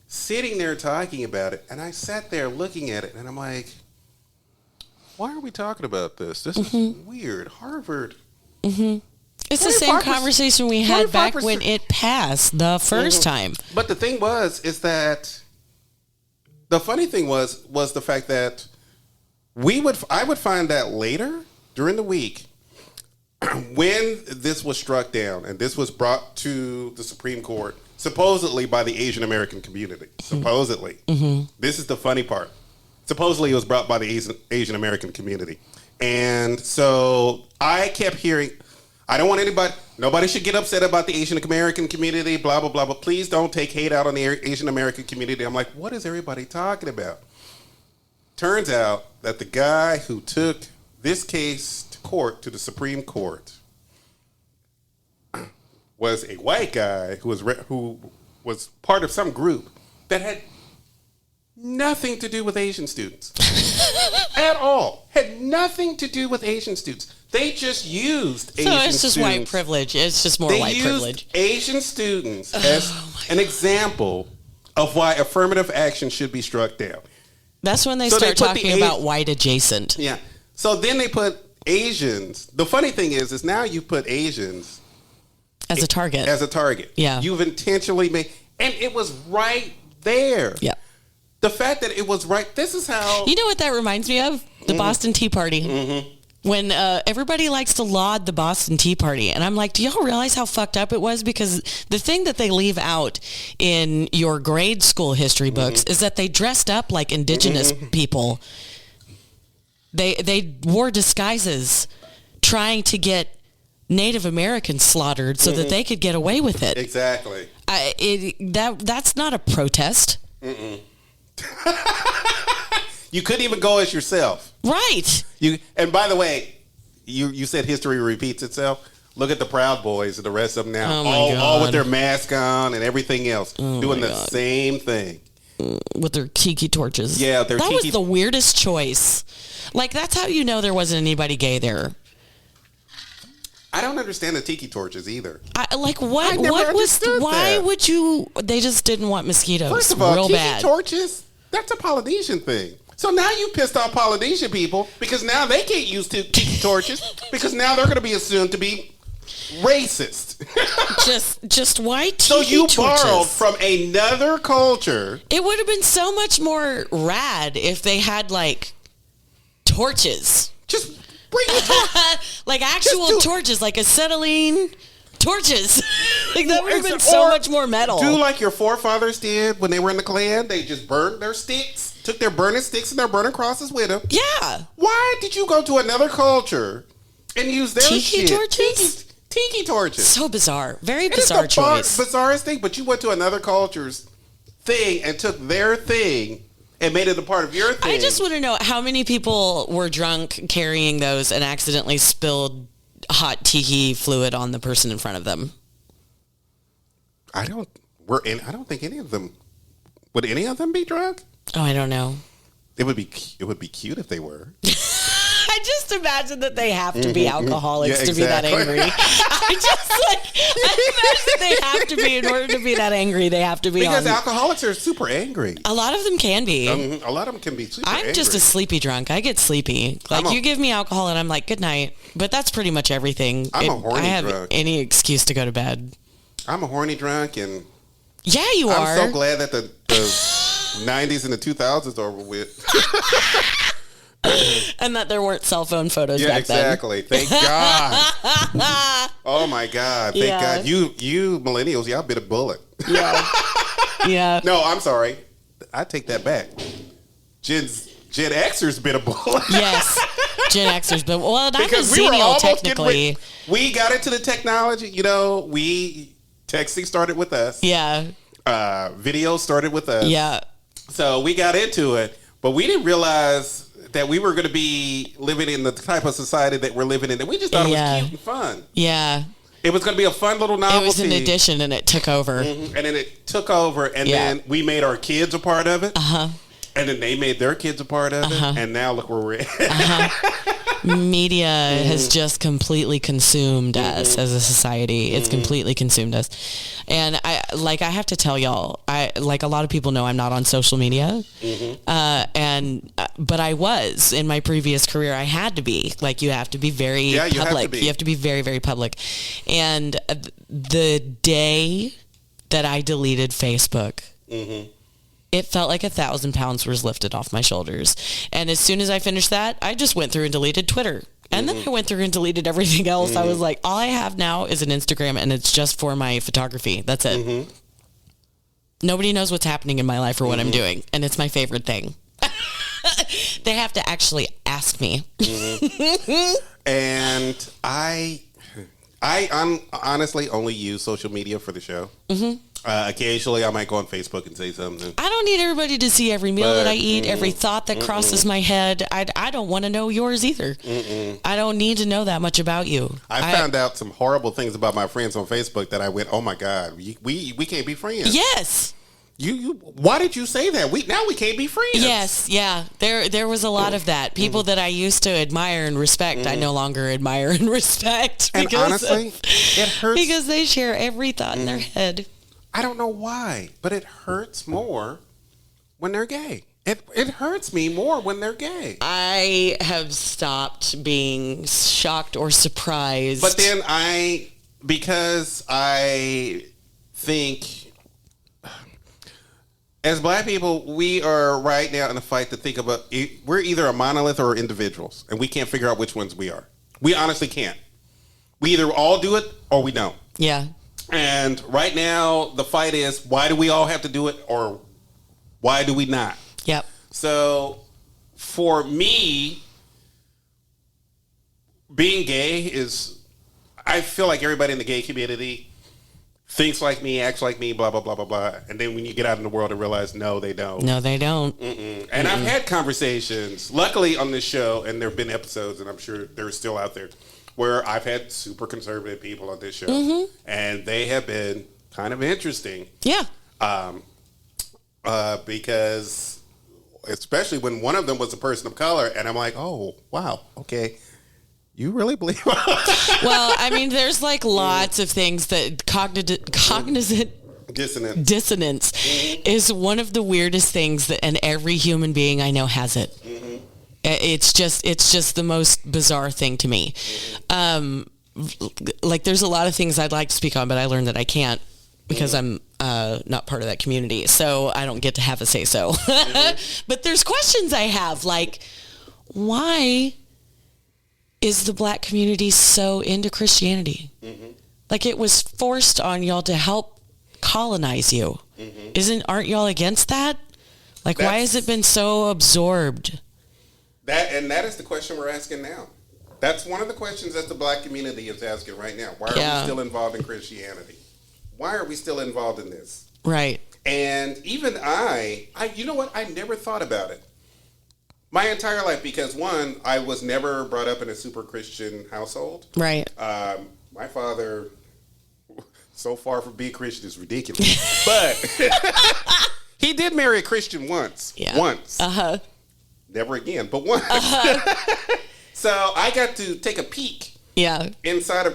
sitting there talking about it, and I sat there looking at it, and I'm like, why are we talking about this? This is weird. Harvard. It's the same conversation we had back when it passed the first time. But the thing is that the funny thing was the fact that I would find that later during the week when this was struck down and this was brought to the Supreme Court, supposedly by the Asian American community. Supposedly. This is the funny part. Supposedly it was brought by the Asian American community. And so I kept hearing, I don't want nobody should get upset about the Asian American community, blah, blah, blah, but please don't take hate out on the Asian American community. I'm like, what is everybody talking about? Turns out that the guy who took this case to court, to the Supreme Court, was a white guy who was part of some group that had nothing to do with Asian students. At all. Had nothing to do with Asian students. They just used Asian students. So it's just white privilege. It's just more white privilege. They used Asian students as an example of why affirmative action should be struck down. That's when they start talking about white adjacent. Yeah. So then they put Asians. The funny thing is now you put Asians as a target. As a target. Yeah. You've intentionally made, and it was right there. Yeah. The fact that it was right, this is how... You know what that reminds me of? The Boston Tea Party. When everybody likes to laud the Boston Tea Party. And I'm like, do y'all realize how fucked up it was? Because the thing that they leave out in your grade school history books is that they dressed up like indigenous people. They wore disguises trying to get Native Americans slaughtered so that they could get away with it. Exactly. That's not a protest. You couldn't even go as yourself. Right. And by the way, you said history repeats itself. Look at the Proud Boys and the rest of them now. All with their mask on and everything else. Doing the same thing. With their tiki torches. Yeah, that was the weirdest choice. Like, that's how you know there wasn't anybody gay there. I don't understand the tiki torches either. Why would you? They just didn't want mosquitoes. First of all, real tiki bad. torches, that's a Polynesian thing. So now you pissed off Polynesian people because now they can't use tiki torches because now they're going to be assumed to be racist. just white tiki torches. So you torches. borrowed from another culture. It would have been so much more rad if they had like torches. Just bring your torch. Like actual torches, like acetylene torches. Like that would have been so much more metal. Do like your forefathers did when they were in the Klan. They just burned their sticks. Took their burning sticks and their burning crosses with them. Yeah. Why did you go to another culture and use their tiki torches? Tiki torches. So bizarre. Very bizarre choice. Bizarrest thing, but you went to another culture's thing and took their thing and made it a part of your thing. I just want to know how many people were drunk carrying those and accidentally spilled hot tiki fluid on the person in front of them. I don't think any of them would any of them be drunk? Oh, I don't know. It would be cute if they were. I I just imagine that they have to be alcoholics Yeah, to be that exactly. angry. I imagine they have to be, in order to be that angry, they have to be Because on. alcoholics are super angry. A lot of them can be. A lot of them can be super angry. I'm just a sleepy drunk. I get sleepy. Like, you give me alcohol and I'm like, good night. But that's pretty much everything. I'm a horny I have drunk. any excuse to go to bed. I'm a horny drunk, and Yeah, you are. I'm so glad that the 90s and the 2000s are over with. And that there weren't cell phone photos Yeah, back exactly. Thank God. Oh my God. Thank Yeah. God. You millennials, y'all bit a bullet. then. Yeah. No, I'm sorry. I take that back. Gen Xers bit a bullet. Yes. Gen Xers, but well, I'm a Because we were Xennial almost technically. we got into the technology. Texting started with us. Yeah. Video started with us. Yeah. So we got into it, but we didn't realize that we were going to be living in the type of society that we're living in. And we just thought it was cute and fun. Yeah. It was going to be a fun little novelty. It was an addition and it took over. And then it took over, and then we made our kids a part of it. And then they made their kids a part of it. And now look where we're at. Media has just completely consumed us as a society. It's completely consumed us. And I have to tell y'all, a lot of people know I'm not on social media. But I was in my previous career. I had to be. Like, you have to be very public. You have to be very, very public. And the day that I deleted Facebook, it felt like 1,000 pounds was lifted off my shoulders. And as soon as I finished that, I just went through and deleted Twitter. And then I went through and deleted everything else. I was like, all I have now is an Instagram, and it's just for my photography. That's it. Nobody knows what's happening in my life or what I'm doing. And it's my favorite thing. They have to actually ask me. And I honestly only use social media for the show. Occasionally, I might go on Facebook and say something. I don't need everybody to see every meal that I eat, every thought that crosses my head. I don't want to know yours either. I don't need to know that much about you. I found out some horrible things about my friends on Facebook that I went, oh my God, we can't be friends. Yes. Why did you say that? Now we can't be friends. Yes, yeah. There was a lot of that. People that I used to admire and respect, I no longer admire and respect. And honestly, it hurts. Because they share every thought in their head. I don't know why, but it hurts more when they're gay. It hurts me more when they're gay. I have stopped being shocked or surprised. But then because I think as Black people, we are right now in a fight to think about, we're either a monolith or individuals, and we can't figure out which ones we are. We honestly can't. We either all do it or we don't. Yeah. And right now, the fight is, why do we all have to do it, or why do we not? Yep. So, for me, being gay is, I feel like everybody in the gay community thinks like me, acts like me, blah, blah, blah, blah, blah. And then when you get out in the world and realize, no, they don't. No, they don't. And I've had conversations, luckily on this show, and there have been episodes, and I'm sure they're still out there, where I've had super conservative people on this show, and they have been kind of interesting. Yeah. Because especially when one of them was a person of color, and I'm like, oh, wow, okay. You really believe? Well, I mean, there's like lots of things that cognizant dissonance is one of the weirdest things that, and every human being I know has it. It's just the most bizarre thing to me. Like, there's a lot of things I'd like to speak on, but I learned that I can't because I'm not part of that community, so I don't get to have a say so. But there's questions I have, like, why is the Black community so into Christianity? Like, it was forced on y'all to help colonize you. Aren't y'all against that? Like, why has it been so absorbed? That is the question we're asking now. That's one of the questions that the Black community is asking right now. Why are we still involved in Christianity? Why are we still involved in this? Right. And even you know what? I never thought about it my entire life because, one, I was never brought up in a super Christian household. Right. My father, so far from being Christian, is ridiculous. But he did marry a Christian once. Yeah. Once. Never again, but once. So I got to take a peek. Yeah. Inside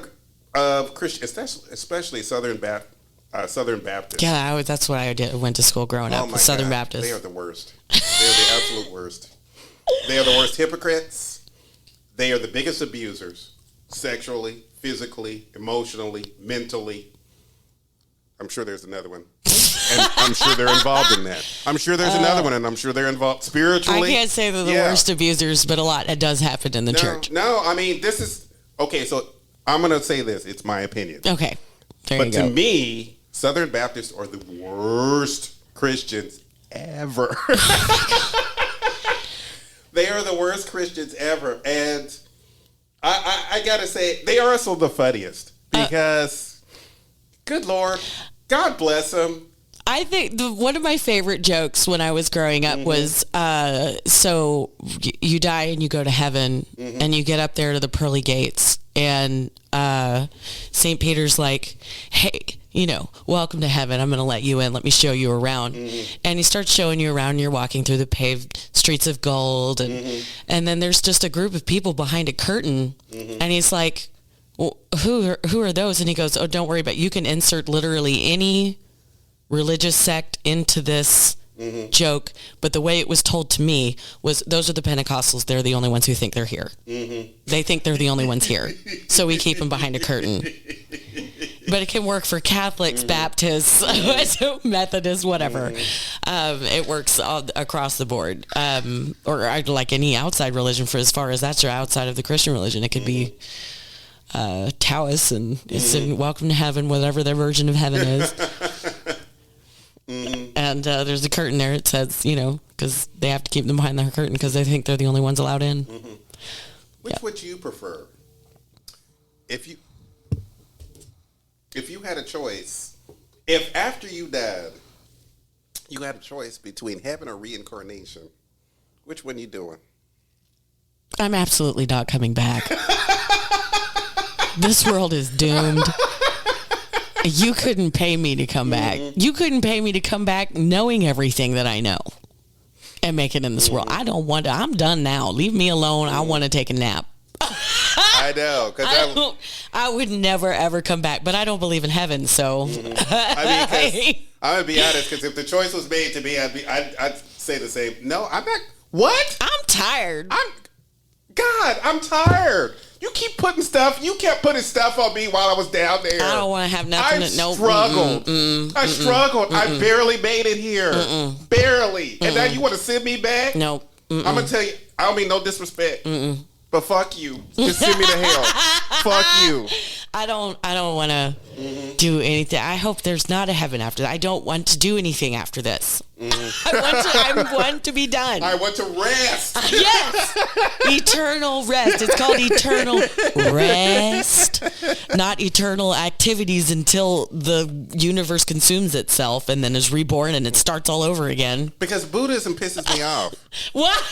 of Christian, especially Southern Baptist. Yeah, that's what I did. Went to school growing up. My Southern God. Baptist. They are the worst. They are the absolute worst. They are the worst hypocrites. They are the biggest abusers, sexually, physically, emotionally, mentally. I'm sure there's another one. And I'm sure they're involved in that. I'm sure there's another one, and I'm sure they're involved spiritually. I can't say they're the worst abusers, but a lot it does happen in the church. No, I mean, this is... Okay, so I'm going to say this. It's my opinion. Okay. But to me, Southern Baptists are the worst Christians ever. They are the worst Christians ever. And I got to say, they are also the funniest. Because, good Lord, God bless them. I think one of my favorite jokes when I was growing up was, so you die and you go to heaven and you get up there to the pearly gates and St. Peter's like, hey, welcome to heaven. I'm going to let you in. Let me show you around. And he starts showing you around and you're walking through the paved streets of gold. And then there's just a group of people behind a curtain. And he's like, well, who are those? And he goes, oh, don't worry about it. You can insert literally any religious sect into this joke, but the way it was told to me was those are the Pentecostals. They're the only ones who think they're here. They think they're the only ones here, so we keep them behind a curtain. But it can work for Catholics, Baptists, Methodists, whatever. It works all across the board, or like any outside religion. For as far as that's outside of the Christian religion, it could be Taoist and it's in Welcome to Heaven, whatever their version of heaven is. And there's a curtain there. It says, because they have to keep them behind the curtain because they think they're the only ones allowed in. Which would you prefer? If you had a choice, if after you died, you had a choice between heaven or reincarnation, which one you doing? I'm absolutely not coming back. This world is doomed. You couldn't pay me to come back. You couldn't pay me to come back knowing everything that I know and make it in this world. I don't want to. I'm done now. Leave me alone. I want to take a nap. I know. Cause I would never, ever come back. But I don't believe in heaven, so. I'm going to be honest, because if the choice was made to me, I'd say the same. No, I'm not. What? I'm tired. I'm tired. You kept putting stuff on me while I was down there. I don't want to have nothing. I struggled. I struggled. I barely made it here. Barely. And now you want to send me back? No. I'm going to tell you, I don't mean no disrespect. But fuck you. Just send me to hell. Fuck you. I don't want to do anything. I hope there's not a heaven after that. I don't want to do anything after this. I want to be done. I want to rest. Yes. Eternal rest. It's called eternal rest, not eternal activities until the universe consumes itself and then is reborn and it starts all over again. Because Buddhism pisses me off. What?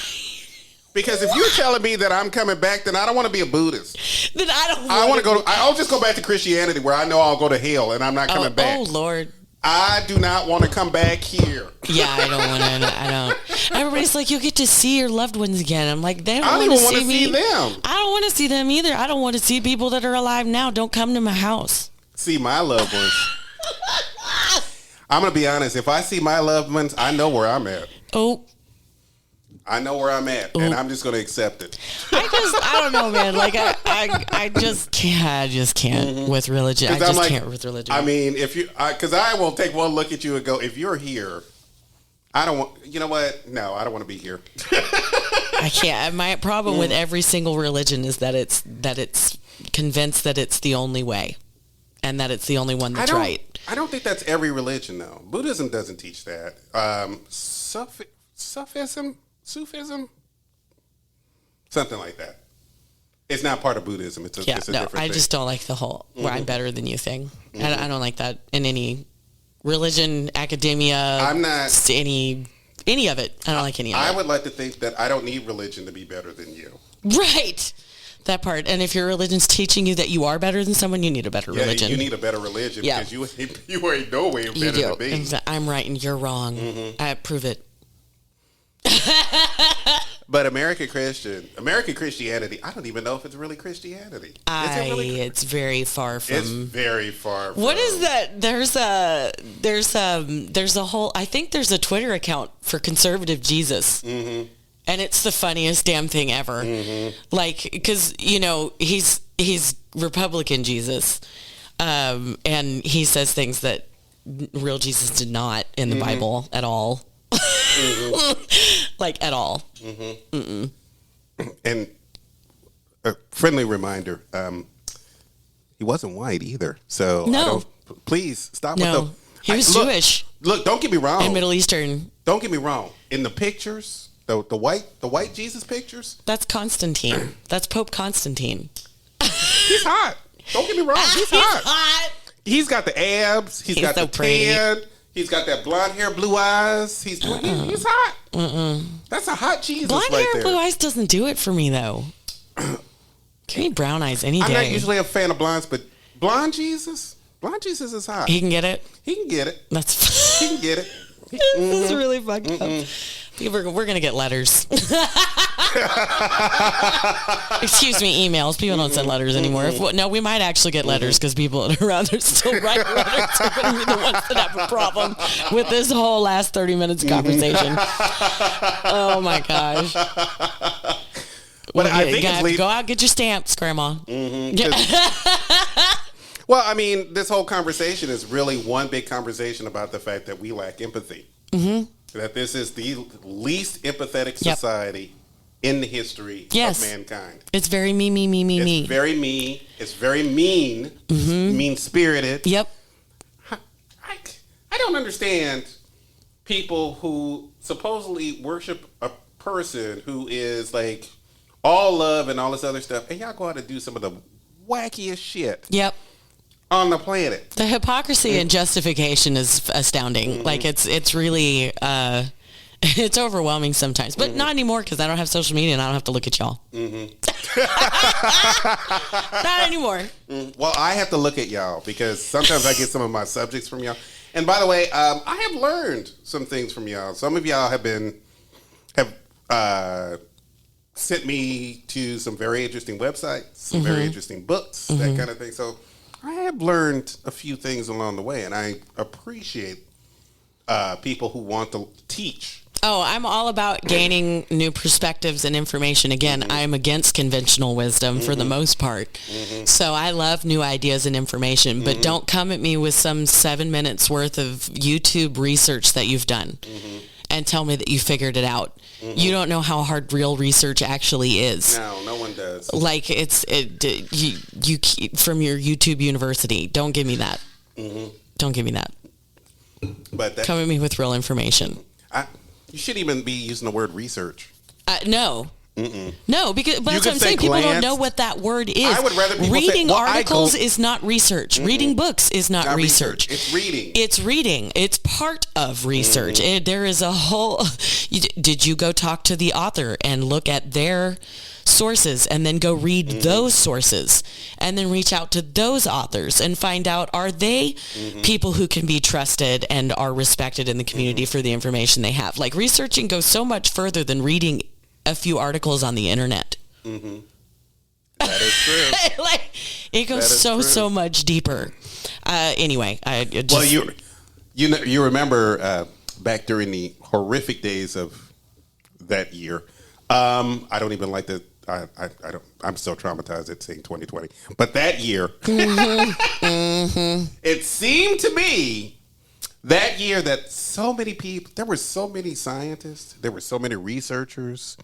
Because if you're telling me that I'm coming back, then I don't want to be a Buddhist. Then I don't. I want to go. I'll just go back to Christianity, where I know I'll go to hell, and I'm not coming back. Oh Lord. I do not want to come back here. Yeah, I don't want to. I don't. Everybody's like, you'll get to see your loved ones again. I'm like, they don't I don't want even to want to see them. I don't want to see them either. I don't want to see people that are alive now. Don't come to my house. See my loved ones. I'm gonna be honest. If I see my loved ones, I know where I'm at. Oh. I know where I'm at, and I'm just going to accept it. I don't know, man. Like, I just can't with religion. I just can't with religion. I mean, because I will take one look at you and go, if you're here, I don't want, you know what? No, I don't want to be here. I can't. My problem with every single religion is that it's convinced that it's the only way and that it's the only one that's right. I don't think that's every religion, though. Buddhism doesn't teach that. Sufism? Something like that. It's not part of Buddhism. It's a different thing. I just don't like the whole where I'm better than you thing. I don't like that in any religion, academia. I'm not any of it. I don't like any of it. I would like to think that I don't need religion to be better than you. Right. That part. And if your religion's teaching you that you are better than someone, you need a better religion. You need a better religion because you ain't no way better than me. I'm right and you're wrong. I prove it. But American Christianity, I don't even know if it's really Christianity. It's very far from. It's very far from. What is that? There's a whole, I think there's a Twitter account for conservative Jesus. Mm-hmm. And it's the funniest damn thing ever. Mm-hmm. Like, because, he's Republican Jesus. And he says things that real Jesus did not in the Bible at all. Mm-hmm. Like, at all. Mm-hmm. And a friendly reminder, he wasn't white either. So no. Please stop with the... He was Jewish. Look, don't get me wrong. And Middle Eastern. Don't get me wrong. In the pictures, the white Jesus pictures... That's Constantine. That's Pope Constantine. He's hot. Don't get me wrong. He's hot. He's got the abs. He's got so the tan. Pretty. He's got that blonde hair, blue eyes. He's hot. That's a hot Jesus blonde right hair, there. Blue eyes doesn't do it for me, though. Give me brown eyes any day. I'm not usually a fan of blondes, but blonde Jesus is hot. He can get it? He can get it. That's He can get it. This is really fucked up. We're going to get letters. Excuse me, emails. People don't send letters anymore. No, we might actually get letters because people around there still write letters are going to be the ones that have a problem with this whole last 30 minutes of conversation. Oh, my gosh. But I think it's go out, get your stamps, Grandma. Well, I mean, this whole conversation is really one big conversation about the fact that we lack empathy. Mm-hmm. That this is the least empathetic society in the history of mankind. It's very me. It's very me. It's very mean. Mm-hmm. Mean-spirited. Yep. I don't understand people who supposedly worship a person who is like all love and all this other stuff, and y'all go out and do some of the wackiest shit. Yep. On the planet. The hypocrisy and justification is astounding. Mm-hmm. Like it's really it's overwhelming sometimes, but not anymore because I don't have social media and I don't have to look at y'all. Mm-hmm. Not anymore. Well, I have to look at y'all because sometimes I get some of my subjects from y'all. And by the way, I have learned some things from y'all. Some of y'all have sent me to some very interesting websites, some very interesting books, that kind of thing. So I have learned a few things along the way, and I appreciate people who want to teach. Oh, I'm all about gaining new perspectives and information. Again, I'm against conventional wisdom for the most part. So I love new ideas and information, but don't come at me with some 7 minutes worth of YouTube research that you've done and tell me that you figured it out. You don't know how hard real research actually is. No one does. Like you from your YouTube university. Don't give me that. Don't give me that. But come at me with real information. You shouldn't even be using the word research. No. No, because that's what I'm saying. People don't know what that word is. I would rather people reading say, articles is not research. Reading books is not research. It's reading. It's reading. It's part of research. There is a whole. Did you go talk to the author and look at their sources and then go read those sources and then reach out to those authors and find out, are they people who can be trusted and are respected in the community for the information they have? Like, researching goes so much further than reading a few articles on the internet. That is true. Like, it goes so much deeper. Anyway, I just... Well, you remember back during the horrific days of that year. I don't even like to. I'm so traumatized at saying 2020. But that year, it seemed to me that year that so many people, there were so many scientists, there were so many researchers.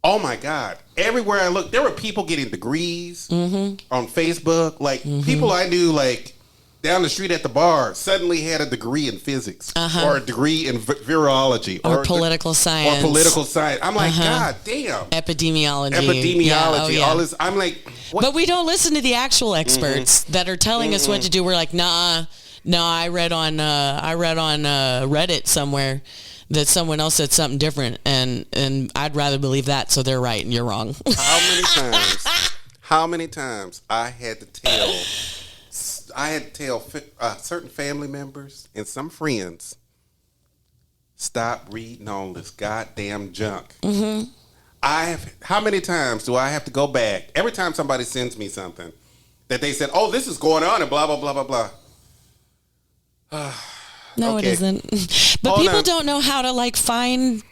Oh my God. Everywhere I looked, there were people getting degrees on Facebook. Like people I knew, like down the street at the bar, suddenly had a degree in physics or a degree in virology or political science. I'm like, God damn. Epidemiology. Yeah. All this. I'm like, what? But we don't listen to the actual experts that are telling us what to do. We're like, nah, I read on Reddit somewhere that someone else said something different, and I'd rather believe that, so they're right and you're wrong. How many times I had to tell certain family members and some friends, stop reading all this goddamn junk. how many times do I have to go back? Every time somebody sends me something that they said, "Oh, this is going on," and blah blah blah blah blah. No, okay. it isn't. But people don't know how to like find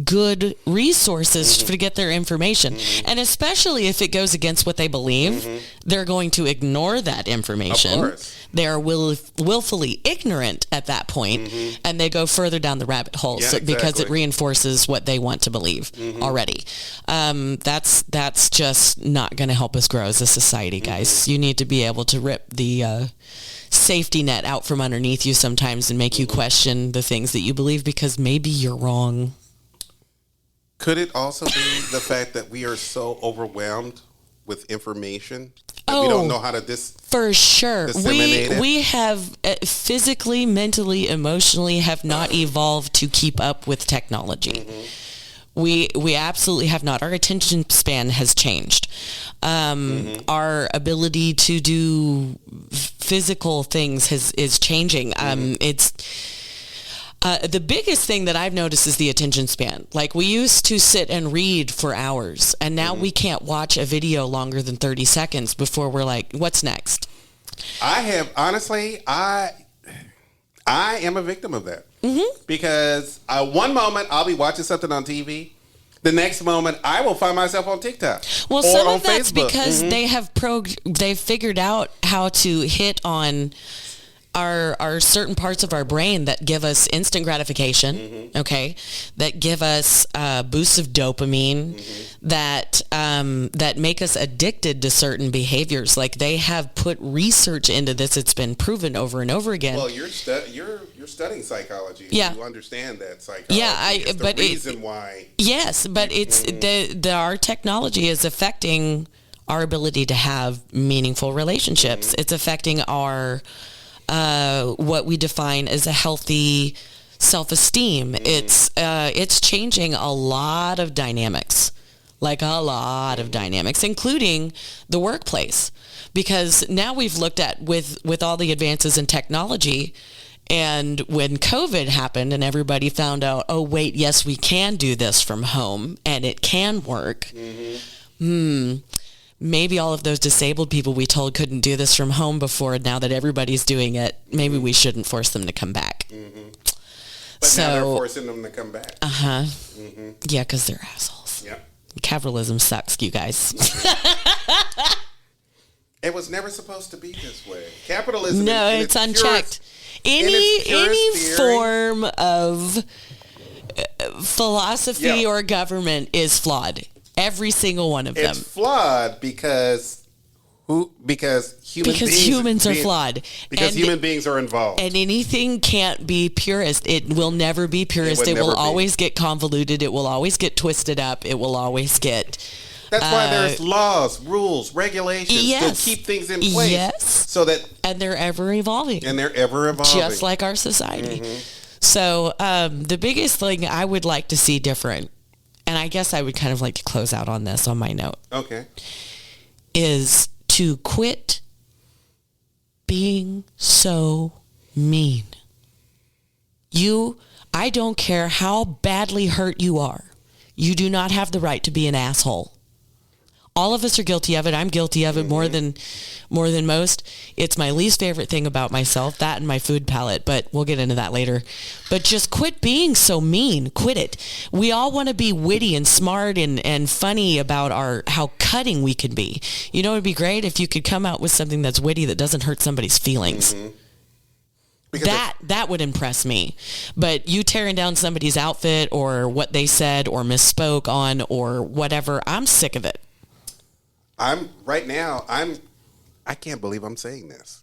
good resources to get their information. And especially if it goes against what they believe, they're going to ignore that information. Of course. They are willfully ignorant at that point, and they go further down the rabbit hole because it reinforces what they want to believe already. That's just not going to help us grow as a society, guys. You need to be able to rip the safety net out from underneath you sometimes and make you question the things that you believe because maybe you're wrong. Could it also be the fact that we are so overwhelmed with information that we don't know how to for sure disseminate it? We have physically, mentally, emotionally have not evolved to keep up with technology. We absolutely have not. Our attention span has changed. Our ability to do physical things is changing. It's the biggest thing that I've noticed is the attention span. Like we used to sit and read for hours, and now we can't watch a video longer than 30 seconds before we're like, what's next? I am a victim of that. Because one moment I'll be watching something on TV. The next moment I will find myself on TikTok. Well, or some on of that's Facebook. because they've figured out how to hit on our certain parts of our brain that give us instant gratification, okay, that give us boosts of dopamine, that make us addicted to certain behaviors. Like they have put research into this; it's been proven over and over again. Well, you're studying psychology. So yeah, you understand that psychology. Yeah, is the reason why. Yes, but it's our technology is affecting our ability to have meaningful relationships. It's affecting our what we define as a healthy self-esteem. It's changing a lot of dynamics, including the workplace, because now we've looked at with all the advances in technology. And when COVID happened and everybody found out, oh, wait, yes, we can do this from home and it can work. Maybe all of those disabled people we told couldn't do this from home before, now that everybody's doing it, maybe we shouldn't force them to come back. But now they're forcing them to come back. Yeah, because they're assholes. Yep. Capitalism sucks, you guys. It was never supposed to be this way. Capitalism. No, it's unchecked. Any form of philosophy or government is flawed. Every single one of them. It's flawed because humans are flawed. Because human beings are involved. And anything can't be purist. It will never be purist. It will always get convoluted. It will always get twisted up. It will always get... That's why there's laws, rules, regulations to keep things in place. Yes. So that... And they're ever evolving. Just like our society. So the biggest thing I would like to see different, and I guess I would kind of like to close out on this on my note. Okay. Is to quit being so mean. I don't care how badly hurt you are. You do not have the right to be an asshole. All of us are guilty of it. I'm guilty of it more than most. It's my least favorite thing about myself, that and my food palate, but we'll get into that later. But just quit being so mean. Quit it. We all want to be witty and smart and funny about how cutting we can be. You know, it would be great if you could come out with something that's witty that doesn't hurt somebody's feelings. That would impress me. But you tearing down somebody's outfit or what they said or misspoke on or whatever, I'm sick of it. I can't believe I'm saying this.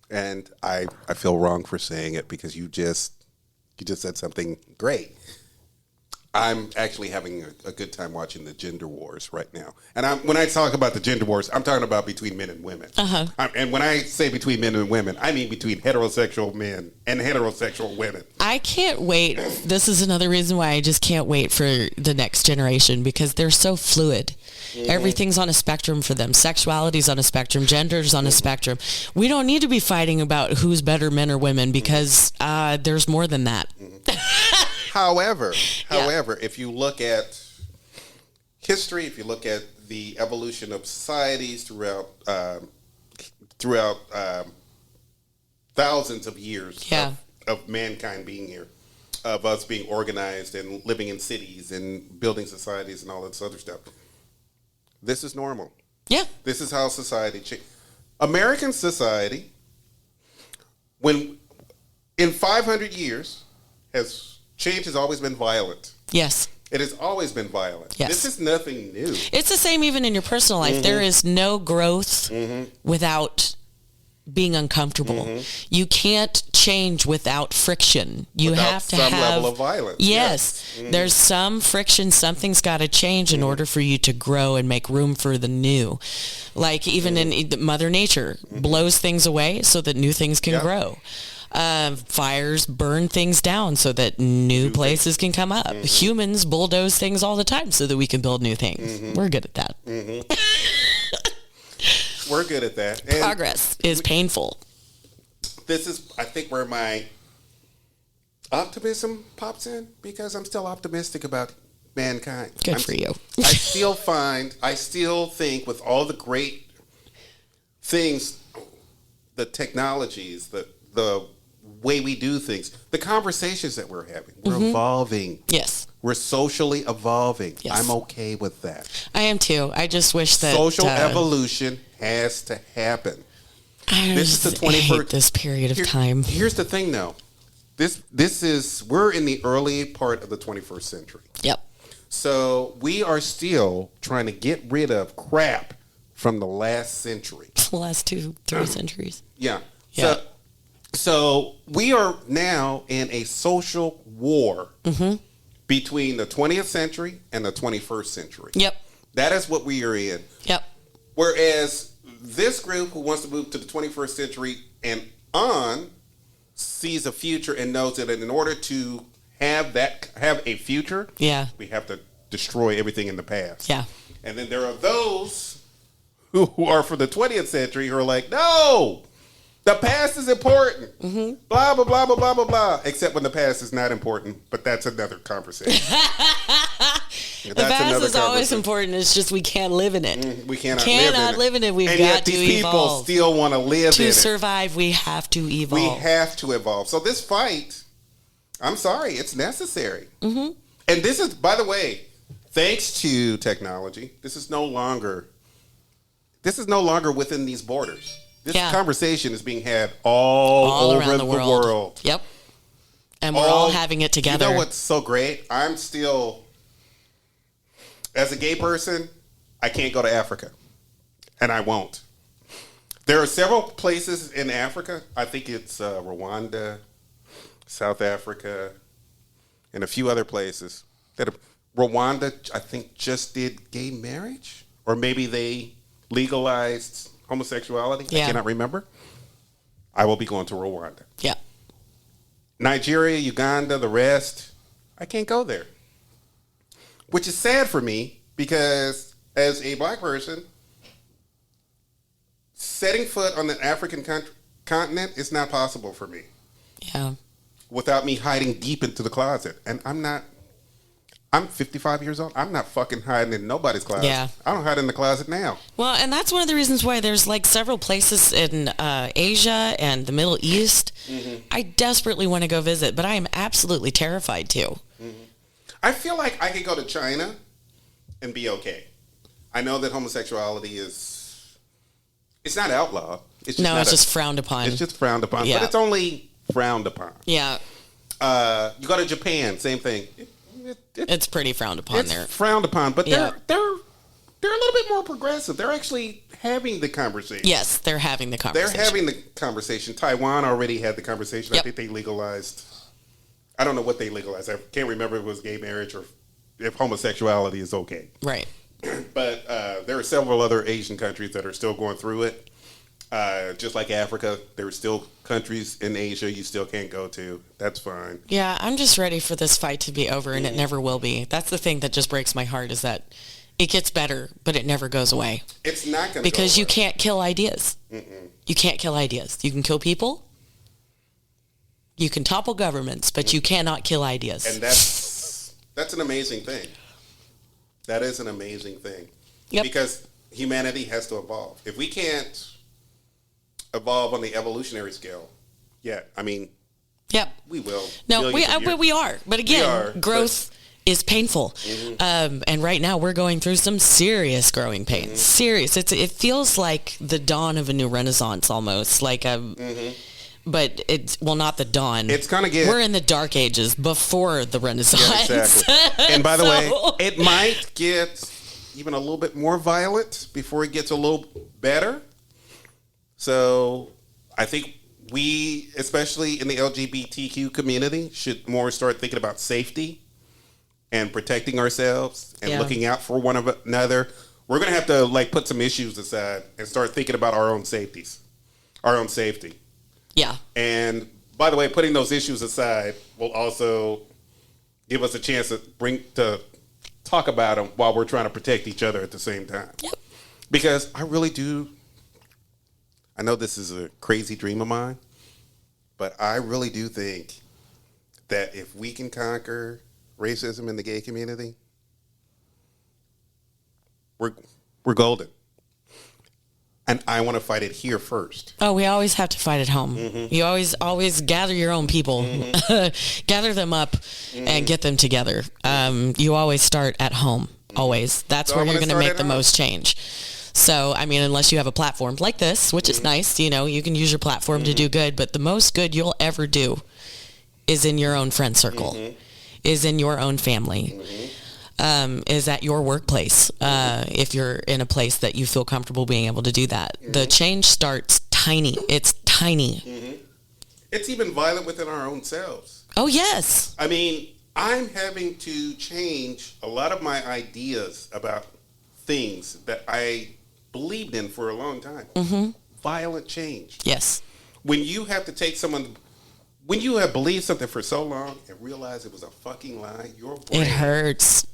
And I feel wrong for saying it because you just said something great. I'm actually having a good time watching the gender wars right now. And when I talk about the gender wars, I'm talking about between men and women. And when I say between men and women, I mean between heterosexual men and heterosexual women. I can't wait. This is another reason why I just can't wait for the next generation because they're so fluid. Everything's on a spectrum for them. Sexuality's on a spectrum. Gender's on a spectrum. We don't need to be fighting about who's better, men or women, because there's more than that. However, if you look at history, if you look at the evolution of societies throughout thousands of years of mankind being here, of us being organized and living in cities and building societies and all this other stuff. This is normal. Yeah. This is how society changes. American society, when in 500 years, change has always been violent. Yes. It has always been violent. Yes. This is nothing new. It's the same even in your personal life. Mm-hmm. There is no growth without being uncomfortable. Mm-hmm. You can't change without friction. You without have to some have level of violence. Yes. Mm-hmm. There's some friction. Something's got to change in order for you to grow and make room for the new. Like even in Mother Nature blows things away so that new things can grow. Fires burn things down so that new places can come up. Humans bulldoze things all the time so that we can build new things. We're good at that. We're good at that. And progress is painful. This is, I think, where my optimism pops in, because I'm still optimistic about mankind. Good for you. I still think with all the great things, the technologies, the way we do things, the conversations that we're having, we're evolving. Yes. We're socially evolving. Yes. I'm okay with that. I am too. I just wish that social evolution has to happen. This is the 21st. Hate this period of time. Here's the thing, though. We're in the early part of the 21st century. Yep. So we are still trying to get rid of crap from the last century. The last 2-3 centuries. Yeah. So we are now in a social war between the 20th century and the 21st century. Yep. That is what we are in. Yep. Whereas this group who wants to move to the 21st century and on sees a future and knows that in order to have a future, we have to destroy everything in the past. Yeah. And then there are those who are for the 20th century who are like, no, the past is important. Blah, blah, blah, blah, blah, blah, blah. Except when the past is not important, but that's another conversation. The past is always important. It's just we can't live in it. We cannot live in it. We've and got yet to these evolve. people still want to live in it. To survive, we have to evolve. We have to evolve. So this fight, I'm sorry, it's necessary. And this is, by the way, thanks to technology, this is no longer within these borders. This conversation is being had all over around the world. Yep. And we're all having it together. You know what's so great? I'm still, as a gay person, I can't go to Africa. And I won't. There are several places in Africa. I think it's Rwanda, South Africa, and a few other places. Rwanda, I think, just did gay marriage. Or maybe they legalized homosexuality. I cannot remember. I will be going to Rwanda. Yeah. Nigeria, Uganda, the rest, I can't go there. Which is sad for me, because as a black person, setting foot on the African continent is not possible for me. Yeah. Without me hiding deep into the closet. And I'm 55 years old. I'm not fucking hiding in nobody's closet. Yeah. I don't hide in the closet now. Well, and that's one of the reasons why there's like several places in Asia and the Middle East I desperately want to go visit, but I am absolutely terrified to. I feel like I could go to China and be okay. I know that homosexuality it's not outlawed. It's just frowned upon. It's just frowned upon, but it's only frowned upon. Yeah. You go to Japan, same thing. It's pretty frowned upon there. Frowned upon, but they're a little bit more progressive. They're actually having the conversation. Yes, they're having the conversation. They're having the conversation. Taiwan already had the conversation. I think they legalized. I don't know what they legalized. I can't remember if it was gay marriage or if homosexuality is okay. Right. But there are several other Asian countries that are still going through it. Just like Africa, there are still countries in Asia you still can't go to. That's fine. Yeah, I'm just ready for this fight to be over, and it never will be. That's the thing that just breaks my heart, is that it gets better, but it never goes away. It's not going to because you can't kill ideas. You can't kill ideas. You can kill people. You can topple governments, but you cannot kill ideas. And that's an amazing thing. That is an amazing thing. Yep. Because humanity has to evolve. If we can't evolve on the evolutionary scale, Yep. we will. No, we are. But again, growth is painful. And right now we're going through some serious growing pains. Serious. It feels like the dawn of a new renaissance almost. Like but it's not the dawn. It's gonna get. We're in the dark ages before the Renaissance. Yeah, exactly. And by the way, it might get even a little bit more violent before it gets a little better. So I think we, especially in the LGBTQ community, should more start thinking about safety and protecting ourselves and looking out for one another. We're gonna have to put some issues aside and start thinking about our own safety. Yeah. And by the way, putting those issues aside will also give us a chance to talk about them while we're trying to protect each other at the same time. Yep. Because I really do. I know this is a crazy dream of mine, but I really do think that if we can conquer racism in the gay community, we're golden. And I want to fight it here first. Oh, we always have to fight at home. You always gather your own people, gather them up, and get them together. You always start at home. Always. That's where you're going to make the most change. So, I mean, unless you have a platform like this, which is nice, you can use your platform to do good. But the most good you'll ever do is in your own friend circle, is in your own family. Is at your workplace, if you're in a place that you feel comfortable being able to do that. The change starts tiny. It's tiny. It's even violent within our own selves. Oh, yes. I mean, I'm having to change a lot of my ideas about things that I believed in for a long time. Violent change. Yes. When you have to take when you have believed something for so long and realize it was a fucking lie, your brain... It hurts.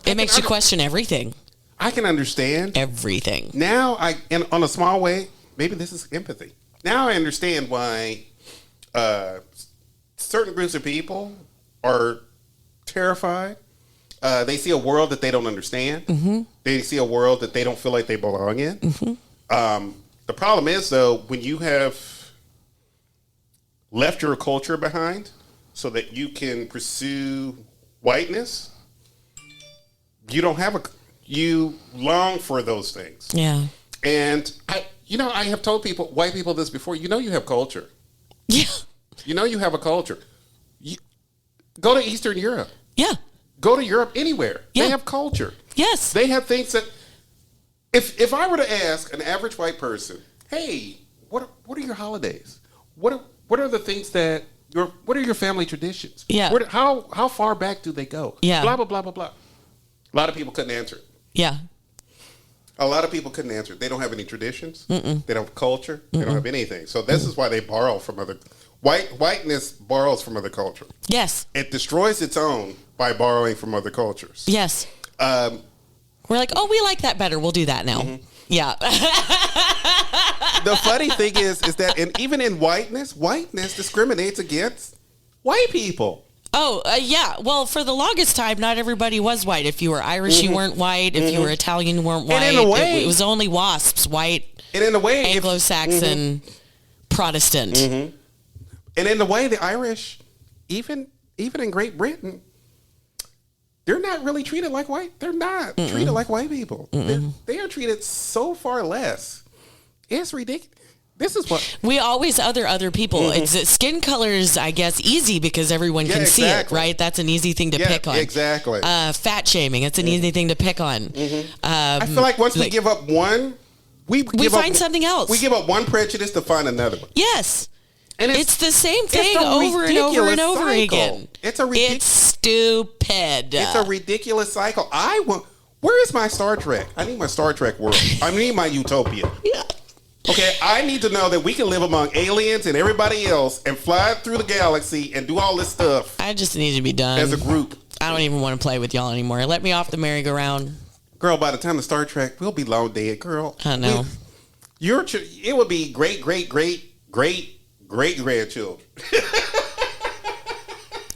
It makes you question everything. I can understand everything. Now, and on a small way, maybe this is empathy. Now I understand why certain groups of people are terrified. They see a world that they don't understand. They see a world that they don't feel like they belong in. The problem is, though, when you have left your culture behind so that you can pursue whiteness, you long for those things. Yeah. And I have told white people this before, you have culture. Yeah. You have a culture. Go to Eastern Europe. Yeah. Go to Europe, anywhere. Yeah. They have culture. Yes. They have things that, if I were to ask an average white person, hey, what are your holidays? What are the things that, what are your family traditions? Yeah. How far back do they go? Yeah. Blah, blah, blah, blah, blah. A lot of people couldn't answer it. Yeah. A lot of people couldn't answer it. They don't have any traditions. They don't have culture. They don't have anything. So this is why they borrow from other... Whiteness borrows from other culture. Yes. It destroys its own by borrowing from other cultures. Yes. We're like, oh, we like that better. We'll do that now. Yeah. The funny thing is that even in whiteness discriminates against white people. Oh, yeah. Well, for the longest time, not everybody was white. If you were Irish, you weren't white. If you were Italian, you weren't white. And in a way, it was only WASPs, white, and in a way, Anglo-Saxon, Protestant. And in a way, the Irish, even in Great Britain, they're not really treated like white. They're not treated like white people. They are treated so far less. It's ridiculous. This is what we always other people. It's skin color is, I guess, easy because everyone can see it, right? That's an easy thing to pick on. Exactly. Fat shaming. It's an easy thing to pick on. I feel like once we give up one, we find something else. We give up one prejudice to find another one. Yes. And it's the same thing over and over and over again. It's stupid. It's a ridiculous cycle. Where is my Star Trek? I need my Star Trek world. I need my utopia. Yeah. Okay, I need to know that we can live among aliens and everybody else and fly through the galaxy and do all this stuff. I just need to be done. As a group. I don't even want to play with y'all anymore. Let me off the merry-go-round. Girl, by the time the Star Trek, we'll be long dead, girl. I know. It would be great grandchildren.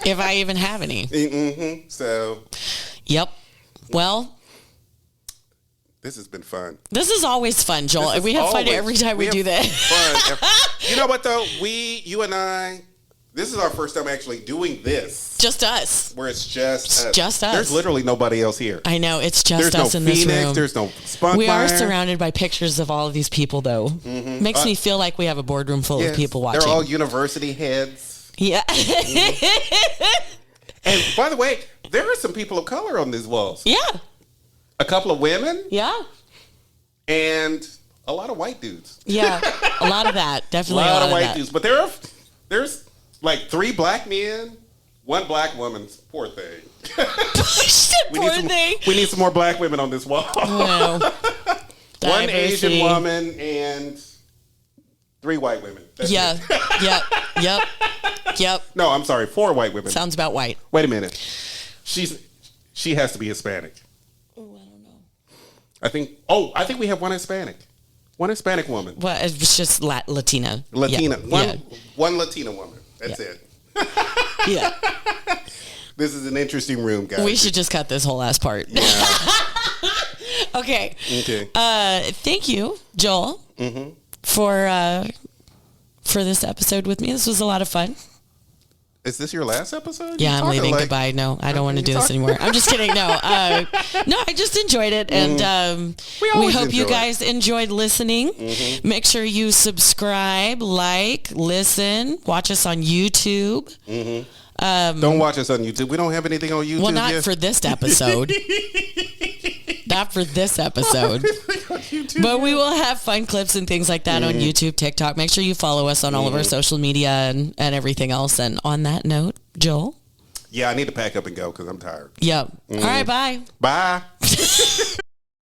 If I even have any. So. Yep. Well, this has been fun. This is always fun, Joel. We have fun every time we do that. Fun. You know what, though? You and I, this is our first time actually doing this. Just us. Where it's just us. Just us. There's literally nobody else here. I know. It's just us in Phoenix, this room. There's no Spunkmeyer. We are surrounded by pictures of all of these people, though. Mm-hmm. Makes me feel like we have a boardroom full of people watching. They're all university heads. Yeah. And by the way, there are some people of color on these walls. Yeah. A couple of women. Yeah. And a lot of white dudes. Yeah. A lot of that. Definitely a lot of white that. dudes. But there's like 3 black men, 1 black woman. Poor thing. We need some more black women on this wall. Oh, 1 Asian woman and 3 white women. That's it. Yep. No, I'm sorry. 4 white women. Sounds about white. Wait a minute. She has to be Hispanic. Oh, I don't know. I think we have 1 Hispanic. 1 Hispanic woman. Well, it was just Latina. Latina. Yeah. One Latina woman. That's it. Yeah. This is an interesting room, guys. We should just cut this whole ass part. Yeah. Okay. Thank you, Joel, for this episode with me. This was a lot of fun. Is this your last episode? Yeah, I'm leaving. Goodbye. No, I don't want to do this anymore. I'm just kidding. No, I just enjoyed it, and we hope you guys enjoyed listening. Make sure you subscribe, like, listen, watch us on YouTube. Don't watch us on YouTube. We don't have anything on YouTube. Well, not yet. for this episode. Not for this episode. But we will have fun clips and things like that on YouTube, TikTok. Make sure you follow us on all of our social media and everything else. And on that note, Joel? Yeah, I need to pack up and go because I'm tired. Yep. All right, bye. Bye.